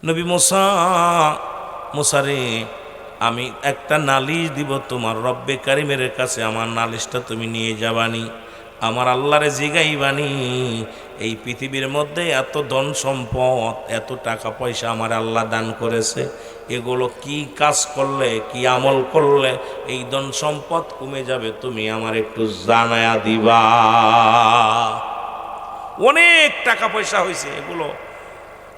নবী মুসা, মুসারে আমি একটা নালিশ দিব তোমার রব্বে কারিমের কাছে, আমার নালিশটা তুমি নিয়ে যাবানি, আমার আল্লাহরে জিগাইবানি এই পৃথিবীর মধ্যে এত ধন সম্পদ এত টাকা পয়সা আমার আল্লাহ দান করেছে, এগুলো কি কাজ করলে কি আমল করলে এই ধন সম্পদ কমে যাবে, তুমি আমার একটু জানায়া দিবা। অনেক টাকা পয়সা হয়েছে, এগুলো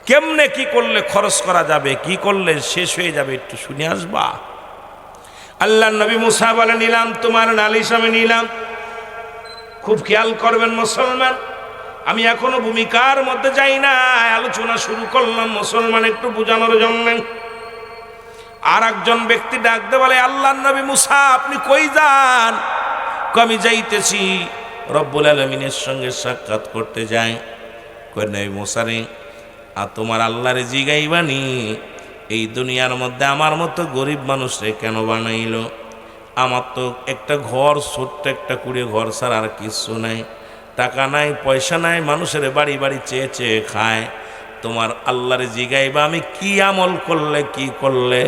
কেমনে কি করলে খরচ করা যাবে, কি করলে শেষ হয়ে যাবে, একটু শুনে আসবা। আল্লাহ নবী মুসা বলে, নিলাম তোমার নালিশ আমি নিলাম। খুব খেয়াল করবেন মুসলমান, আমি এখনো ভূমিকার মধ্যে যাই না, আলোচনা শুরু করলাম মুসলমান একটু বোঝানোর জন্য। আর একজন ব্যক্তি ডাকতে বলে, আল্লাহ নবী মুসা আপনি কই যান? আমি যাইতেছি রব্বুল আলামিনের সঙ্গে সাক্ষাৎ করতে যাই। কই নবী মুসা রে, আর তোমার আল্লাহরে জিগাইবানি এই দুনিয়ার মধ্যে আমার মতো গরিব মানুষরে কেন বানাইলো? আমার তো একটা ঘর, ছোট্ট একটা কুড়ে ঘর ছাড়া আর কিছু নাই, টাকা নাই পয়সা নাই, মানুষের বাড়ি বাড়ি চেয়ে চেয়ে খায়। তোমার আল্লাহরে জিগাইবা আমি কি আমল করলে কি করলে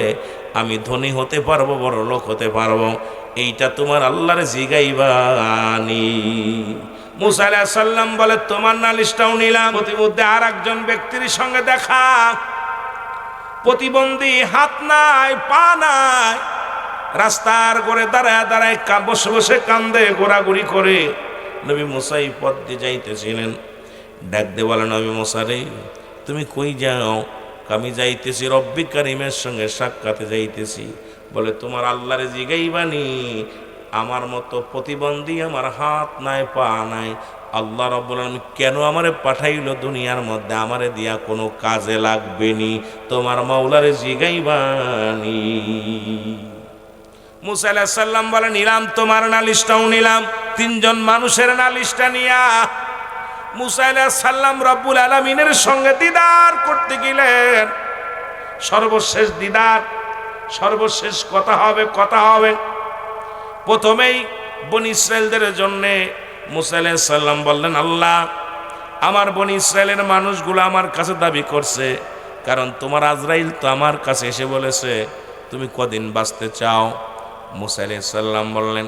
আমি ধনী হতে পারবো, বড় লোক হতে পারবো, এইটা তোমার আল্লাহরে জিগাইবানি। মুসা আলাইহিস সালাম বলে, তোমার নালিশটাও নিলাম। প্রতিমধ্যে আর একজন ব্যক্তির সঙ্গে দেখা, প্রতিবন্ধী, হাত নাই পা নাই, রাস্তার করে দাঁড়ায় দাঁড়ায় বসে বসে কান্দে, ঘোরাঘুরি করে। নবী মুসা এই পথ দিয়ে যাইতেছিলেন, ডাক দিয়ে বলেন, নবী মুসা রে তুমি কই যাও? আমি যাইতেছি রব্বি কারিমের সঙ্গে সাক্ষাতে যাইতেছি। বলে, তোমার আল্লাহরে জিগাইবানি আমার মতো প্রতিবন্ধী, আমার হাত নাই পা নাই, আল্লাহ রাব্বুল আলামিন কেন আমারে পাঠাইলো দুনিয়ার মধ্যে? আমারে দিয়া কোনো কাজে লাগবে নি, তোমার মাওলারে জিগাইবানি। মুসা আলাইহিস সালাম বলে, নিলাম তোমার নালিশটাও নিলাম। তিনজন মানুষের নালিশটা নিয়া মুসা আলাইহিস সালাম রব্বুল আলামিনের সঙ্গে দিদার করতে গেলেন। সর্বশেষ দিদার, সর্বশেষ কথা হবে, কথা হবে। প্রথমেই বনি ইসরায়েলদের জন্য মুসা আলাইহিস সালাম বললেন, আল্লাহ আমার বনি ইসরায়েলের মানুষগুলো আমার কাছে দাবি করছে, কারণ তোমার আজরাইল তো আমার কাছে এসে বলেছে তুমি কদিন বাঁচতে চাও? মুসা আলাইহিস সালাম বললেন,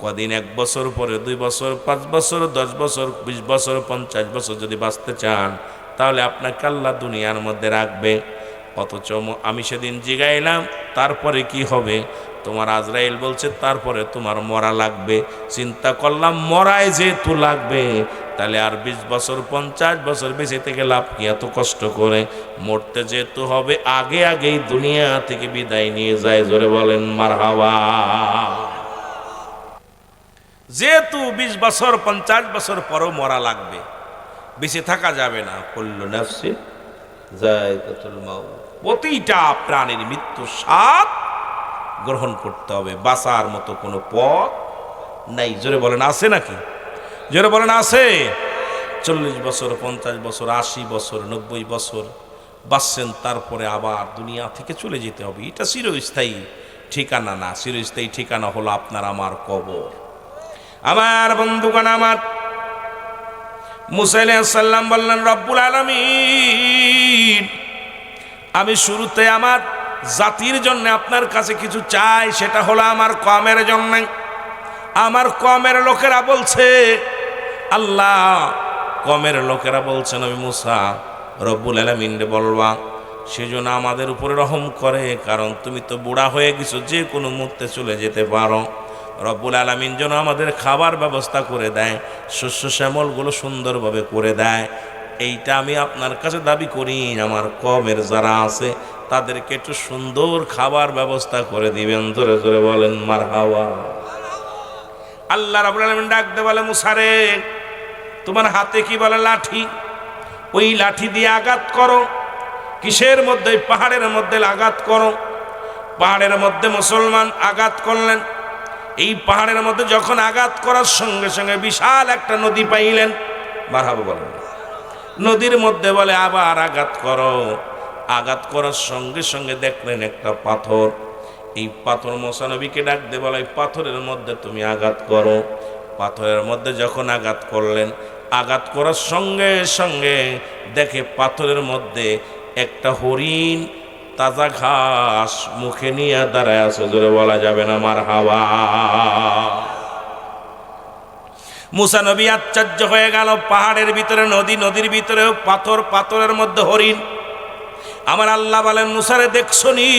কদিন, 1 বছর পরে, 2 বছর, 5 বছর, 10 বছর, 20 বছর, 50 বছর যদি বাঁচতে চান তাহলে আপনাকে আল্লাহ দুনিয়ার মধ্যে রাখবে। অথচ আমি সেদিন জিগাইলাম তারপরে কি হবে? তোমার আজরাইল বলছে তারপরে তোমার মরা লাগবে। চিন্তা করলাম মরায় যেহেতু লাগবে, তাহলে আর 20 বছর 50 বছর বেঁচে থেকে লাভ কি? এত কষ্ট করে মরতে যেহেতু হবে, আগে আগেই দুনিয়া থেকে বিদায় নিয়ে যায়। জোরে বলেন মারহাবা। যেহেতু 20 বছর 50 বছর পরও মরা লাগবে, বেঁচে থাকা যাবে না। কুল্লু নাফসিন যায়কাতুল মাউত, প্রতিটা প্রাণীর মৃত্যু স্বাদ গ্রহণ করতে হবে, বাঁচার মতো কোনো পথ নাই। জোরে বলেন আছে নাকি? জোরে বলেন আছে। 40 বছর 50 বছর 80 বছর 90 বছর বাঁচছেন, তারপরে আবার দুনিয়া থেকে চলে যেতে হবে। এটা চিরস্থায়ী ঠিকানা না, চিরস্থায়ী ঠিকানা হলো আপনার আমার কবর। আমার বন্ধুগণ, আমার মুসা আলাইহিস সালাম বললেন, রব্বুল আলামিন আমি শুরুতে আমার জাতির জন্য আপনার কাছে কিছু চাই, সেটা হলো আমার কওমের জন্য। আমার কওমের লোকেরা বলছে, আল্লাহ কওমের লোকেরা বলছে নবী মুসা রব্বুল আলামিনকে বলবা সেজন্য আমাদের উপরে রহম করে, কারণ তুমি তো বুড়া হয়ে গেছো, যে কোনো মুহূর্তে চলে যেতে পারো। রব্বুল আলামিন যেন আমাদের খাবার ব্যবস্থা করে দেয়, শস্য শ্যামলগুলো সুন্দরভাবে করে দেয়। এইটা আমি আপনার কাছে দাবি করি, আমার কওমের যারা আছে তাদেরকে একটু সুন্দর খাবার ব্যবস্থা করে দিবেন। জোরে জোরে বলেন মারহাবা। আল্লাহ রাব্বুল আলামিন ডাকতে বলে, মুসা রে তোমার হাতে কি বলে? লাঠি। ওই লাঠি দিয়ে আঘাত করো। কিসের মধ্যে? পাহাড়ের মধ্যে আঘাত করো। পাহাড়ের মধ্যে মুসলমান আঘাত করলেন। এই পাহাড়ের মধ্যে যখন আঘাত করার সঙ্গে সঙ্গে বিশাল একটা নদী পাইলেন। মারহাবা বলেন। নদীর মধ্যে বলে আবার আঘাত করো। আঘাত করার সঙ্গে সঙ্গে দেখলেন একটা পাথর। এই পাথর মুসা নবীকে ডাক দিয়ে বলে, এই পাথরের মধ্যে তুমি আঘাত করো। পাথরের মধ্যে যখন আঘাত করলেন, আঘাত করার সঙ্গে সঙ্গে দেখে পাথরের মধ্যে একটা হরিণ তাজা ঘাস মুখে নিয়ে দাঁড়ায় আছে, জোরে বলা যাবে না মারহাবা। মুসা নবী আশ্চর্য হয়ে গেল, পাহাড়ের ভিতরে নদী, নদীর ভিতরে পাথর, পাথরের মধ্যে হরিণ। আমার আল্লাহ বলেন, মুসারে দেখছো নি?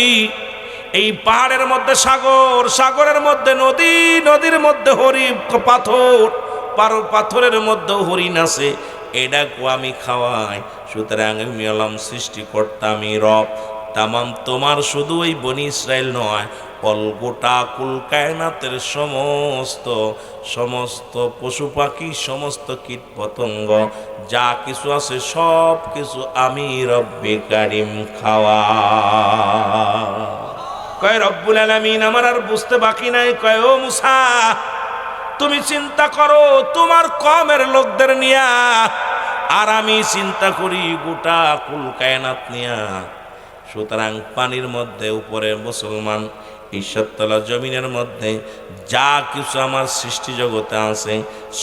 এই পাহাড়ের মধ্যে সাগর, সাগরের মধ্যে নদী, নদীর মধ্যে হরিণ, পাথর, পাথরের মধ্যে হরিণ আছে। এটাকে আমি খাওয়াই। সুতরাং আমি হলাম সৃষ্টিকর্তা, আমি রব। তামাম তোমার শুধু ওই বনি ইসরায়েল নয়, গোটা কুল কায়নাতের সমস্ত পশু পাখি, সমস্ত কীট পতঙ্গ যা কিছু আছে সব কিছু আমি রব্বে কারিম খাওয়া। কয় রব্বুল আলামিন আমার আর বুঝতে বাকি নাই। কয় ও মুসা, তুমি চিন্তা করো তোমার কমের লোকদের নিয়া, আর আমি চিন্তা করি গোটা কুল কায়নাত নিয়া। সুতরাং পানির মধ্যে উপরে মুসলমান, ঈশ্বরতলা জমিনের মধ্যে যা কিছু আমার সৃষ্টি জগতে আছে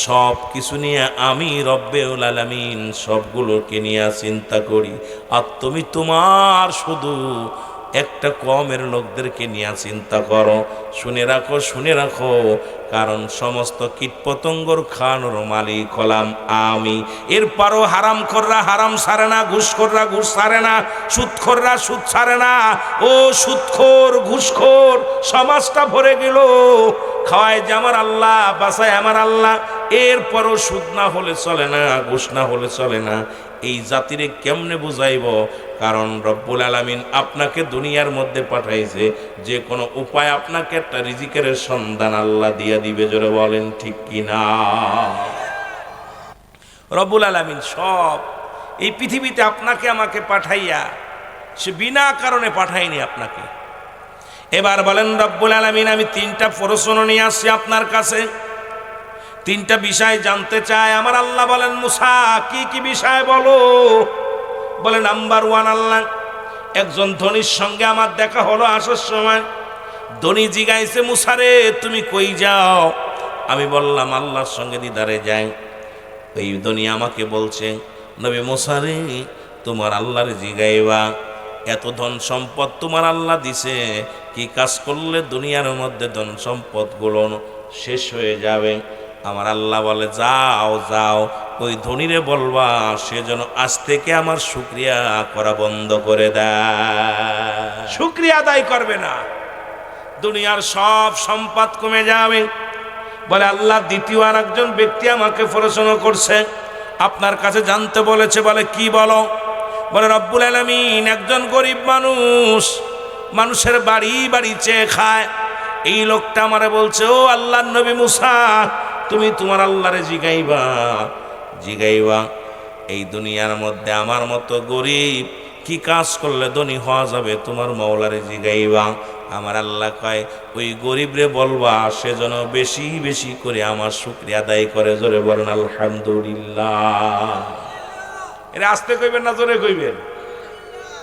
সব কিছু নিয়ে আমি রব্বুল আলামিন সবগুলোকে নিয়ে চিন্তা করি। আর তুমি তোমার শুধু একটা কমের লোকদেরকে নিয়ে চিন্তা করো। শুনে রাখো, শুনে রাখো, কারণ সমস্ত কীটপতঙ্গর খাওয়ানোর মালিক হলাম আমি। এরপরও হারামখোররা হারাম ছাড়ে না, ঘুষখোররা ঘুষ ছাড়ে না, সুদখোররা সুদ ছাড়ে না। ও সুদখোর, ঘুষখোর সমাজটা ভরে গেল। খাওয়ায় যে আমার আল্লাহ, বাসায় আমার আল্লাহ, এরপরও সুদ না হলে চলে না, ঘুষ না হলে চলে না। এই জাতিরে কেমনে বুঝাইব? কারণ রব্বুল আলামিন আপনাকে দুনিয়ার মধ্যে পাঠাইছে, যে কোনো উপায় আপনাকে একটা রিজিকের সন্ধান আল্লাহ দিয়া দিবে। জোরে বলেন ঠিক কিনা? রব্বুল আলামিন সব এই পৃথিবীতে আপনাকে আমাকে পাঠাইয়া সে বিনা কারণে পাঠায়নি আপনাকে। এবার বলেন রব্বুল আলামিন, আমি 3টা প্রশ্ন নিয়ে আসছি আপনার কাছে, 3টা বিষয় জানতে চাই। আমার আল্লাহ বলেন, মুসা কি কি বিষয় বলো? বলে নাম্বার 1, আল্লাহ একজন ধনীর সঙ্গে আমার দেখা হলো আসার সময়। ধনী জিগাইছে, মুসারে তুমি কই যাও? আমি বললাম আল্লাহর সঙ্গে দিদারে যাই। ওই ধনী আমাকে বলছে, নবী মুসারে তোমার আল্লাহরে জিগাইবা, এত ধন সম্পদ তোমার আল্লাহ দিছে, কি কাজ করলে দুনিয়ার মধ্যে ধন সম্পদগুলো শেষ হয়ে যাবে? আমার আল্লাহ বলে, যাও যাও, ওই ধনীরে বলবা সে যেন আজ থেকে আমার শুকরিয়া করা বন্ধ করে দেয়। শুকরিয়া আদায় করবে না, দুনিয়ার সব সম্পদ কমে যাবে। বলে আল্লাহ দ্বিতীয় আর একজন ব্যক্তি আমাকে প্রশ্ন করছে, আপনার কাছে জানতে বলেছে। বলে কি বলো? বলে রব্বুল আলামিন একজন গরিব মানুষ, মানুষের বাড়ি বাড়ি চেয়ে খায়। এই লোকটা আমারে বলছে, ও আল্লাহর নবী মুসা, তুমি তোমার আল্লাহরে জিগাইবা এই দুনিয়ার মধ্যে আমার মতো গরিব কি কাজ করলে ধনী হওয়া যাবে, তোমার মাওলারে জিগাইবা। আমার আল্লাহ কয়, ওই গরিবরে বলবা সে যেন বেশি বেশি করে আমার শুকরিয়া আদায় করে। জোরে বলেন আলহামদুলিল্লাহ। এরা আস্তে কইবেন না জোরে কইবেন?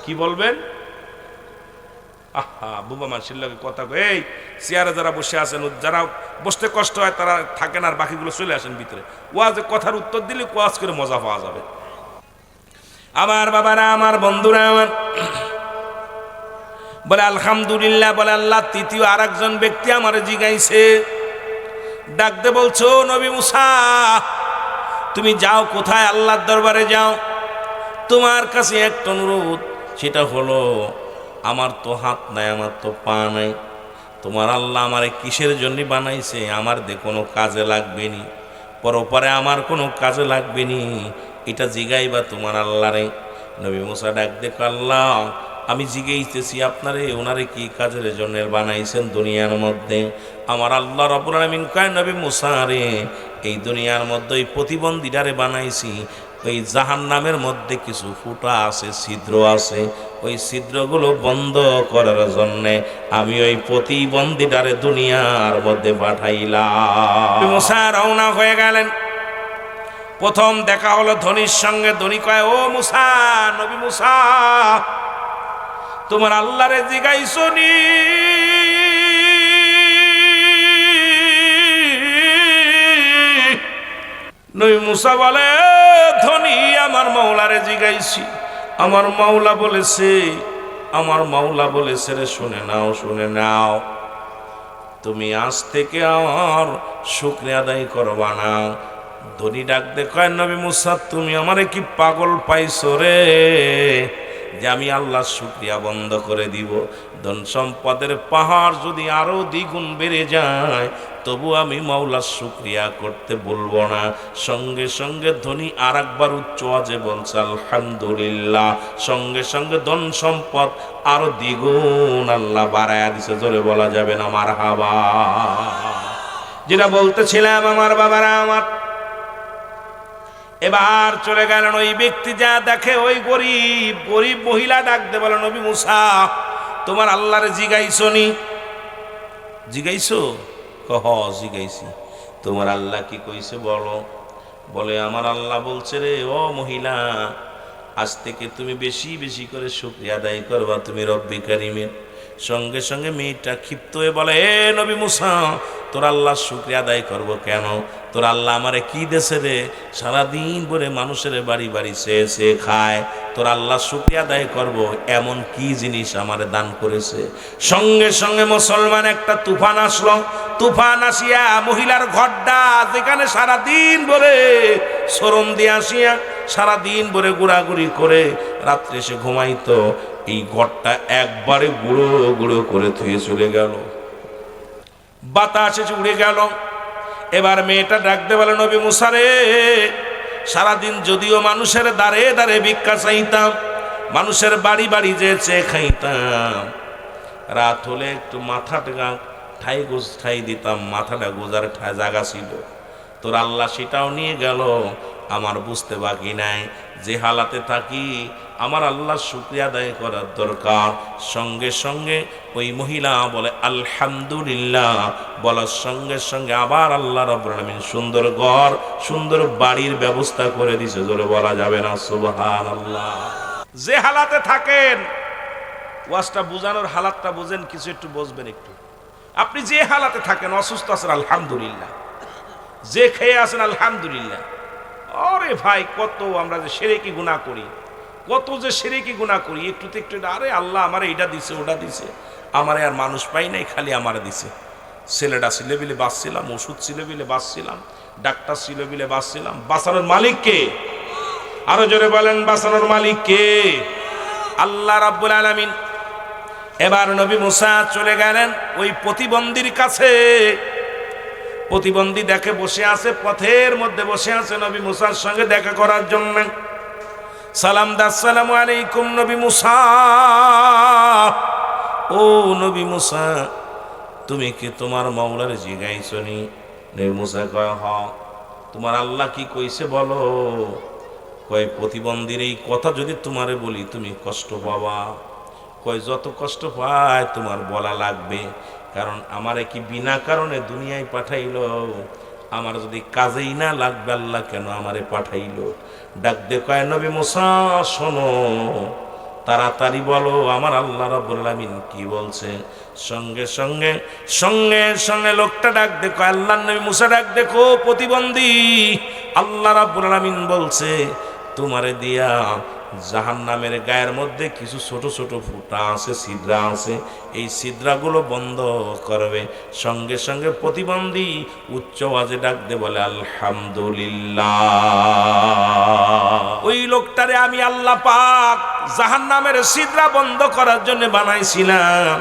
কি বলবেন? আহা, বুবা মানুষের লোকের কথা কই। এই চেয়ারে যারা বসে আছেন, যারা বসতে কষ্ট হয় তারা থাকেন, আর বাকিগুলো চলে আসেন ভিতরে। ওয়াজে কথার উত্তর দিলে ওয়াজ করে মজা পাওয়া যাবে। আমার বাবারা, আমার বন্ধুরা আমার, বলে আলহামদুলিল্লাহ। বলে আল্লাহ তৃতীয় আর একজন ব্যক্তি আমার জিগাইছে, ডাকতে বলছো, নবী মুসা তুমি যাও কোথায়? আল্লাহর দরবারে যাও। তোমার কাছে একটা অনুরোধ, সেটা হলো আমার তো হাত নাই, আমার তো পা নাই, তোমার আল্লাহ আমারে কিসের জন্য বানাইছে? আমার দে কোনো কাজে লাগবে নি, পরপরে আমার কোনো কাজে লাগবে নি, এটা জিগাইবা তোমার আল্লাহরে। নবী মুসা ডাক দেখো, আল্লাহ আমি জিগাইতেছি আপনারে, ওনারে কি কাজের জন্য বানাইছেন দুনিয়ার মধ্যে? আমার আল্লাহ রাব্বুল আলামিন কয়, নবী মুসা রে, এই দুনিয়ার মধ্যে ওই প্রতিবন্ধীটারে বানাইছি, ওই জাহান্নামের মধ্যে কিছু ফুটা আছে, ছিদ্র আছে, ওই ছিদ্রগুলো বন্ধ করার জন্যে আমি ওই প্রতিবন্ধীটারে দুনিয়ার মধ্যে পাঠাইলাম। মুসা রওনা হয়ে গেলেন। প্রথম দেখা হলো ধনীর সঙ্গে। ধনী কয়, ও মুসা, নবী মুসা তোমার আল্লাহরে জিগাইছো নি? নবী মুসা বলে, ধনী আমার মাওলারে জিগাইছি। আমার মাওলা বলেছে, আমার মাওলা বলেছে রে, শুনে নাও, শুনে নাও, তুমি আজ থেকে আর শুকরিয়া আদায় করবা না। ধনী ডাক দেখায়, নবী মুসা তুমি আমারে কি পাগল পাইছো রে যে আমি আল্লাহর শুকরিয়া বন্ধ করে দিব? ধন সম্পদের পাহাড় যদি আরো দ্বিগুণ বেড়ে যায় তবু আমি মাওলার শুকরিয়া করতে বলবো না। সঙ্গে সঙ্গে ধনী আর একবার উচ্চ আওয়াজে বলছে আলহামদুলিল্লাহ। সঙ্গে সঙ্গে ধন সম্পদ আরো দ্বিগুণ আল্লাহ বাড়ায়া দিছে। জোরে বলা যাবে না মারহাবা? যেটা বলতেছিলাম আমার বাবারা আমার, এবার চলে গেলেন ওই ব্যক্তি, যা দেখে ওই গরিব গরিব মহিলা ডাকতে বলে, নবী মুসা তোমার আল্লাহরে জিগাইছো নি? জিগাইছো? কহ জিগাইছি। তোমার আল্লাহ কি কইছে বলো? বলে আমার আল্লাহ বলছে রে ও মহিলা, আজ থেকে তুমি বেশি বেশি করে শুকরিয়া আদায় করবা তুমি রব্বি কারিমের। সঙ্গে সঙ্গে মেয়েটা ক্ষিপ্ত হয়ে বলে, এ নবী মুসা তোর আল্লাহর শুকরিয়া আদায় করব কেন? তোর আল্লাহ আমারে কি দেশে রে? সারাদিন ভরে মানুষের বাড়ি বাড়ি চেয়ে চেয়ে খায়, তোর আল্লাহর শুকরিয়া আদায় করব এমন কি জিনিস আমারে দান করেছে? সঙ্গে সঙ্গে মুসলমান একটা তুফান আসলো। তুফান আসিয়া মহিলার ঘরটা যেখানে সারাদিন ভরে শরম দিয়ে আসিয়া সারাদিন ভরে ঘোরাঘুরি করে রাত্রে সে ঘুমাইতো, এই ঘরটা একবারে গুঁড়ো গুঁড়ো করে থুয়ে চলে গেল, বাতাস এসে উড়ে গেল। এবার মেয়েটা ডাকতে বলে, নবী মুসা রে, সারাদিন যদিও মানুষের দ্বারে দ্বারে ভিক্ষা চাইতাম, মানুষের বাড়ি বাড়ি যে চেয়ে খাইতাম, রাত হলে একটু মাথাটা ঠাই গোজ ঠাই দিতাম, মাথাটা গোজার ঠাই জায়গা ছিল, তোর আল্লাহ সেটাও নিয়ে গেল। আমার বুঝতে বাকি নাই যে হালাতে থাকি আমার আল্লাহর শুকরিয়া আদায় করার দরকার। সঙ্গে সঙ্গে ওই মহিলা বলে আলহামদুলিল্লাহ, বলার সঙ্গে সঙ্গে আবার আল্লাহ রাব্বুল আলামিন সুন্দর ঘর সুন্দর বাড়ির ব্যবস্থা করে দিছে। জোরে বলা যাবে না সুবহানাল্লাহ? যে হালাতে থাকেন, ওয়াজটা বুঝানোর হালাতটা বুঝেন, কিছু একটু বুঝবেন একটু। আপনি যে হালাতে থাকেন, অসুস্থ আছেন আলহামদুলিল্লাহ, যে খেয়ে আছেন আলহামদুলিল্লাহ। আরে ভাই কত আমরা যে শিরকি গুনাহ করি, কত যে শিরকি গুনাহ করি, একটু তো একটু আরে আল্লাহ আমারে এটা দিছে ওটা দিছে, আমারে আর মানুষ পাই নাই, খালি আমারে দিছে। ছেলেটা ছিল বিলে বাঁচছিলাম, ওষুধ ছিল বিলে বাঁচছিলাম, ডাক্তার ছিল বিলে বাঁচছিলাম। বাঁচানোর মালিক কে? আরো জোরে বলেন, বাঁচানোর মালিক কে? আল্লাহ রাব্বুল আলামিন। এবার নবী মুসা চলে গেলেন ওই প্রতিবন্ধীর কাছে। প্রতিবন্ধী দেখে বসে আছে, পথের মধ্যে বসে আছে নবী মুসার সঙ্গে দেখা করার জন্য। সালাম দা, আসসালামু আলাইকুম নবী মুসা। ও নবী মুসা, তুমি কি তোমার মাওলার জিগাইছো নি? নবী মুসা কয়, হ। তোমার আল্লাহ কি কইছে বলো? কয়, প্রতিবন্ধীর এই কথা যদি তোমারে বলি তুমি কষ্ট পাবা। কয়, যত কষ্ট পায় তোমার বলা লাগবে, কারণ আমারে কি বিনা কারণে দুনিয়ায় পাঠাইলো? আমার যদি কাজেই না লাগবে আল্লাহ কেন আমারে পাঠাইলো? ডাক দে কয়, নবী মুসা শোনো, তাড়াতাড়ি বলো আমার আল্লাহ রাব্বুল আলামিন কি বলছে। সঙ্গে সঙ্গে সঙ্গে সঙ্গে লোকটা ডাক দে কয়, আল্লাহর নবী মুসা ডাক দেখো প্রতিবন্ধী, আল্লাহ রাব্বুল আলামিন বলছে তোমারে দিয়া জাহান্নামের গায়ের মধ্যে কিছু ছোট ছোট ফুটা আছে, ছিদ্রা আছে, এই ছিদ্রাগুলো বন্ধ করবে। সঙ্গে সঙ্গে প্রতিবন্ধী উচ্চ আওয়াজে ডাক দে বলে আলহামদুলিল্লাহ। ওই লোকটারে আমি আল্লাহ পাক জাহান্নামের ছিদ্রা বন্ধ করার জন্য বানাইছিলাম,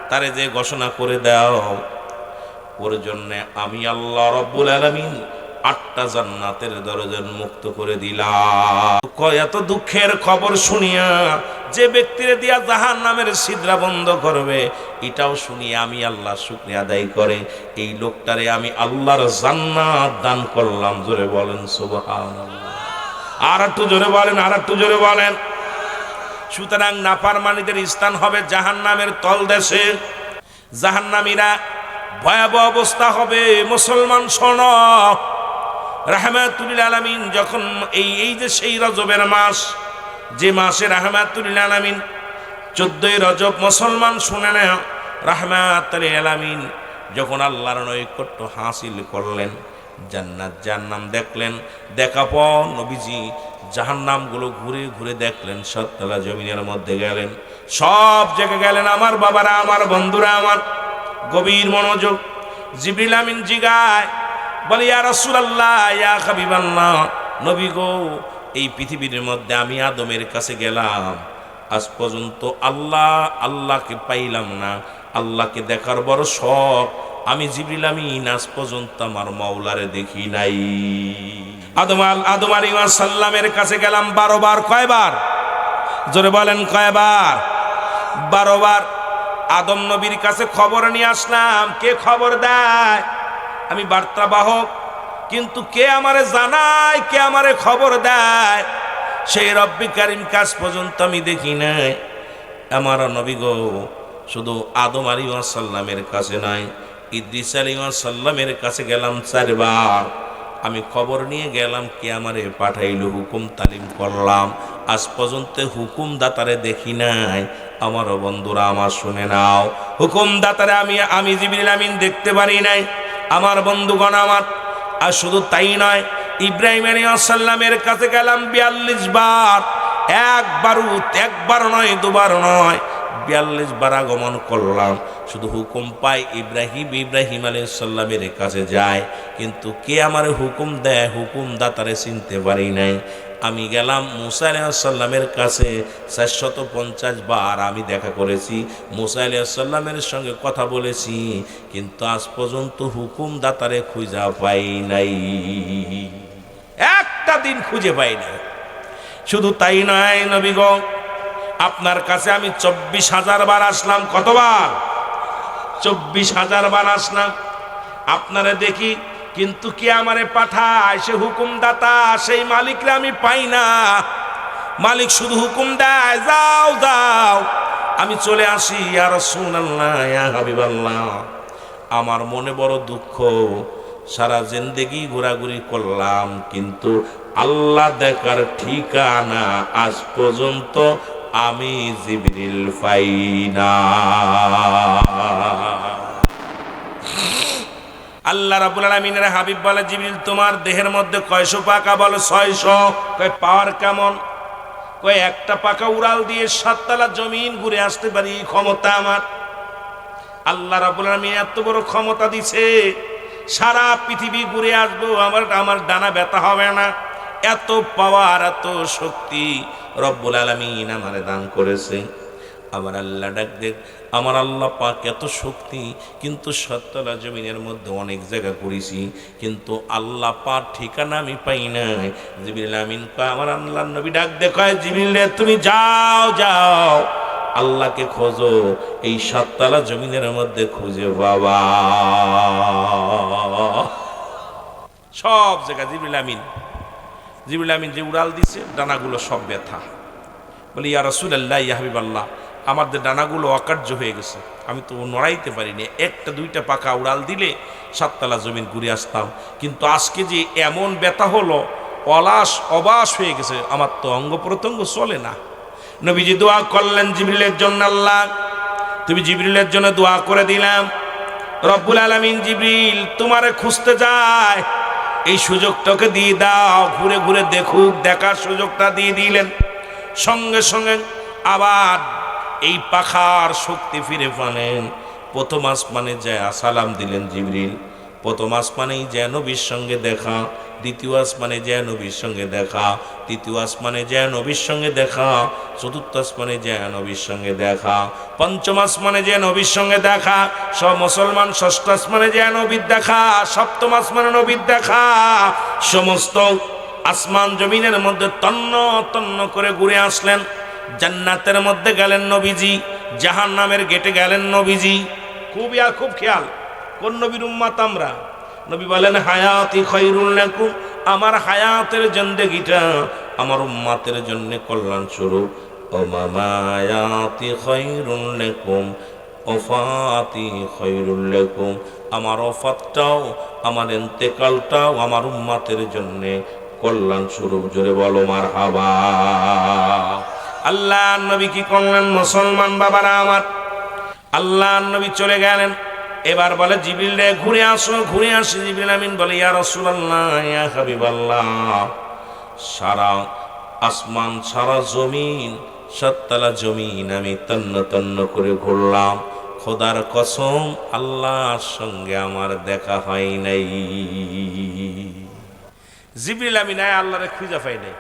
তারে যে ঘোষণা করে দাও, ওর জন্য আমি আল্লাহ রাব্বুল আলামিন 8টা জান্নাতের দরজা মুক্ত করে দিলাম। এত দুঃখের খবর শুনিয়া যে ব্যক্তিরে দিয়া জাহান্নামের ছিদ্রা বন্ধ করবে, এটাও শুনিয়ে আমি আল্লাহ শুকরিয়া আদায় করে এই লোকটারে আমি আল্লাহর জান্নাত দান করলাম। জোরে বলেন সুবহানাল্লাহ। আর একটু জোরে বলেন, আর একটু জোরে বলেন। সুতরাং নাফরমানীদের স্থান হবে জাহান্নামের তলদেশে। জাহান্নামীরা ভয়াবহ অবস্থা হবে। মুসলমান শোনো, রাহমাতুল আলামিন যখন এই যে সেই রজবের মাস, যে মাসে রাহমাতুল আলামিন 14ই রজব, মুসলমান শুনে না, রাহমাতুল আলামিন যখন আল্লাহর নৈকট্য হাসিল করলেন, জান্নাত জাহান্নাম দেখলেন। দেখা পর নবীজি জাহান্নামগুলো ঘুরে ঘুরে দেখলেন, সাততলা জমিনের মধ্যে গেলেন, সব জায়গায় গেলেন। আমার বাবারা, আমার বন্ধুরা, আমার গভীর মনোযোগ। জিবরিল আমিন জিগায়, বলে ইয়া রাসূলুল্লাহ, ইয়া হাবিবাল্লাহ, নবী গো, এই পৃথিবীর মধ্যে আমি আদমের কাছে গেলাম, আজ পর্যন্ত আল্লাহকে পাইলাম না। আল্লাহকে দেখার বড় শখ। আমি জিবরিল আমিন আজ পর্যন্ত আমার মাওলারে দেখি নাই। আদম আলাইহিস সালামের কাছে গেলাম 12 বার। কয়বার? জোরে বলেন কয়বার? 12 বার। আদম নবীর কাছে খবর নিয়ে আসলাম। কে খবর দেয়? আমি বার্তাবাহক, কিন্তু কে আমারে জানায়, কে আমারে খবর দেয়? সেই রব্বি কারীম কাজ পর্যন্ত আমি দেখি নাই। আমার নবী গো, শুধু আদম আলাইহিস সালামের কাছে নাই, ইদ্রিস আলাইহিস সালামের কাছে গেলাম 4 বার। আমি খবর নিয়ে গেলাম, কে আমারে পাঠাইলো, হুকুম তালিম করলাম, আজ পর্যন্ত হুকুম দাতারে দেখি নাই। আমার বন্ধুরা, আমার শুনে নাও, হুকুম দাতারে আমি জিবরিল আমিন দেখতে পারি নাই। আমার বন্ধুগণ আমার, আর শুধু তাই নয়, ইব্রাহিম আলাইহিস সালামের কাছে গেলাম 42 বার। একবার নয়, দুবার নয়, 42 বার আগমন করলাম। শুধু হুকুম পাই ইব্রাহিম আলাইহিস সালামের কাছে যায়, কিন্তু কে আমার হুকুম দেয়, হুকুম দাতারে চিনতে পারি নাই। আমি গেলাম মুসা আলাইহিস সালামের কাছে 450 বার আমি দেখা করেছি, মুসা আলাইহিস সালামের সঙ্গে কথা বলেছি, কিন্তু আজ পর্যন্ত হুকুম দাতারে খুঁজে পাই নাই। একটা দিন খুঁজে পাই নাই। শুধু তাই নয় নবী গো, আপনার কাছে আমি 24,000 বার আসলাম। কতবার? 24,000 বার আসলাম। আপনারে দেখি, কিন্তু কে আমারে পাঠায়, সে হুকুমদাতা, সেই মালিকরে আমি পাই না। মালিক শুধু হুকুম দেয়, যাও যাও, আমি চলে আসি। ইয়া রাসূলুল্লাহ, ইয়া হাবিবাল্লাহ, আমার মনে বড় দুঃখ। সারা জিন্দেগি ঘোরাঘুরি করলাম, কিন্তু আল্লাহ দেখার ঠিকানা আজ পর্যন্ত আমি জিবরিল পাই না। আল্লাহ রাব্বুল আলামিনের হাবিব বলে, জিবরিল তোমার দেহের মধ্যে কয়শো পাকা? বলে 600। কয় পাওয়ার কেমন? কয় একটা পাকা উড়াল দিয়ে 7 তলা জমিন ঘুরে আসতে পারি, ক্ষমতা আমার। আল্লাহ রাব্বুল আলামিন এত বড় ক্ষমতা দিছে, সারা পৃথিবী ঘুরে আসবো, আমার ডানা ব্যথা হবে না। এত পাওয়ার, এত শক্তি রব্বুল আলামিন আমারে দান করেছে। আমার আল্লাহ ডাক দেখ, আমার আল্লাহ পাক এত শক্তি, কিন্তু 7 তলা জমিনের মধ্যে অনেক জায়গা করেছি, কিন্তু আল্লাহ পাক ঠিকানা আমি পাই নাই। জিবরিল আমিন কয়, আমার আল্লাহর নবী ডাক দেখ, জিবরিল তুমি যাও যাও, আল্লাহকে খোঁজো, এই 7 তলা জমিনের মধ্যে খুঁজে বাবা। সব জায়গা জিবরিল আমিন যে উড়াল দিছে, ডানাগুলো সব ব্যথা। বলি ইয়া রাসূলুল্লাহ, ইয়া হাবিবাল্লাহ, আমাদের ডানাগুলো অকার্য হয়ে গেছে, আমি তো নড়াইতে পারিনি। 1টা 2টা পাকা উড়াল দিলে 7 তলা জমিন ঘুরে আসতাম, কিন্তু আজকে যে এমন ব্যথা হলো, অবাস হয়ে গেছে, আমার তো অঙ্গ প্রত্যঙ্গ চলে না। নবীজি দোয়া করলেন জিবরিলের জন্য, আল্লাহ তুমি জিবরিলের জন্য দোয়া করে দিলাম। রব্বুল আলামিন জিবরিল তোমারে খুঁজতে যায়, এই সুযোগটাকে দিয়ে দাও, ঘুরে ঘুরে দেখুক, দেখার সুযোগটা দিয়ে দিলেন। সঙ্গে সঙ্গে আবার এই পাখার শক্তি ফিরে পালেন। প্রথম আসমানে যায় সালাম দিলেন জিবরিল। প্রথম আসমানেই যায় নবীর সঙ্গে দেখা, দ্বিতীয় আসমানে যায় নবীর সঙ্গে দেখা, তৃতীয় আসমানে যায় নবীর সঙ্গে দেখা, চতুর্থ আসমানে যায় নবীর সঙ্গে দেখা, পঞ্চম আসমানে যায় নবীর সঙ্গে দেখা, সব মুসলমান ষষ্ঠ আসমানে যায় নবীর দেখা, সপ্তম আসমানে নবীর দেখা। সমস্ত আসমান জমিনের মধ্যে তন্ন তন্ন করে ঘুরে আসলেন। জান্নাতের মধ্যে গেলেন নবীজি, জাহান্নামের গেটে গেলেন নবীজি। খুব খেয়াল, কোন নবীর উম্মত আমরা? নবী বলেন, হায়াতি খায়রুল লাকুম, আমার হায়াতের জিন্দেগিটা আমার উম্মতের জন্য কল্যাণ স্বরূপ। ও মামায়াতি খায়রুল লাকুম, ওফাতি খায়রুল লাকুম, আমার ওফাতটাও, আমার ইন্তেকালটাও আমার উম্মতের জন্য কল্যাণ স্বরূপ। জোরে বলো মারহাবা। আল্লাহর নবী কি করলেন? মুসলমান বাবারা আমার, আল্লাহর নবী চলে গেলেন এবার বলে জিবরিল রে ঘুরে আসো, ঘুরে আসি। জিবরিল আমিন বলে ইয়া রাসূলুল্লাহ, ইয়া হাবিবাল্লাহ, সারা আসমান, সারা জমিন, সাততলা জমিন আমি তন্ন তন্ন করে ঘুরলাম, খোদার কসম আল্লাহর সঙ্গে আমার দেখা হয় নাই। জিবরিল আমিন আল্লাহরে খুঁজে পাই নাই।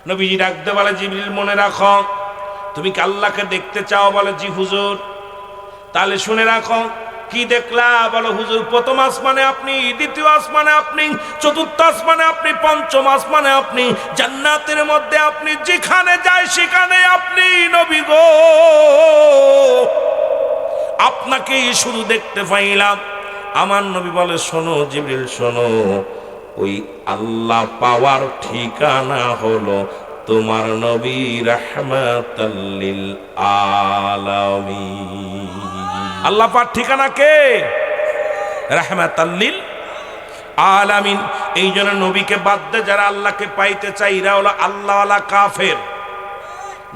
নবীজি ডাকতে বলে জিবরিল মনে রাখো, তুমি কি আল্লাহকে দেখতে চাও? বলে জি হুজুর। তাহলে শুনে রাখো, কি দেখলা? বলো হুজুর প্রথম আসমানে আপনি, দ্বিতীয় আসমানে আপনি, চতুর্থ আসমানে আপনি, পঞ্চম আসমানে আপনি, জান্নাতের মধ্যে আপনি, যেখানে যাই সেখানে আপনি নবী গো, আপনাকে শুধু দেখতে পাইলাম। আমার নবী বলে শোনো জিবরিল শোনো, ওই আল্লাহ পাওয়ার ঠিকানা হলো তোমার নবী রাহমাতাল লিল আলামিন। আল্লাহ পাওয়ার ঠিকানা কে? রাহমাতাল লিল আলামিন। এই জন্য নবীকে বাদ দিয়ে যারা আল্লাহকে পাইতে চায় এরা হলো আল্লাহওয়ালা কাফের।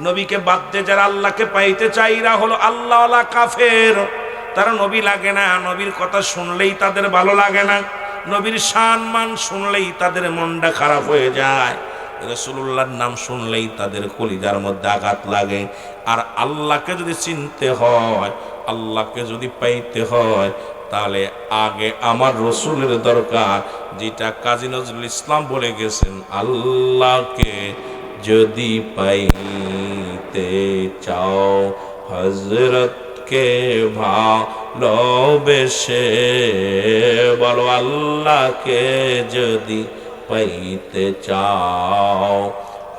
নবীকে বাদ দিয়ে যারা আল্লাহকে পাইতে চায় এরা হলো আল্লাহওয়ালা কাফের। তারা নবী লাগে না, নবীর কথা শুনলেই তাদের ভালো লাগে না, নবীর শান মান শুনলেই তাদের মনটা খারাপ হয়ে যায়, রাসূলুল্লাহর নাম শুনলেই তাদের কলিজার মধ্যে আঘাত লাগে। আর আল্লাহকে যদি চিনতে হয়, আল্লাহকে যদি পাইতে হয়, তাহলে আগে আমার রসুলের দরকার, যেটা কাজী নজরুল ইসলাম বলে গেছেন, আল্লাহকে যদি পাইতে চাও হযরতকে ভালোবেসে, বলো আল্লাহকে যদি পাইতে চাও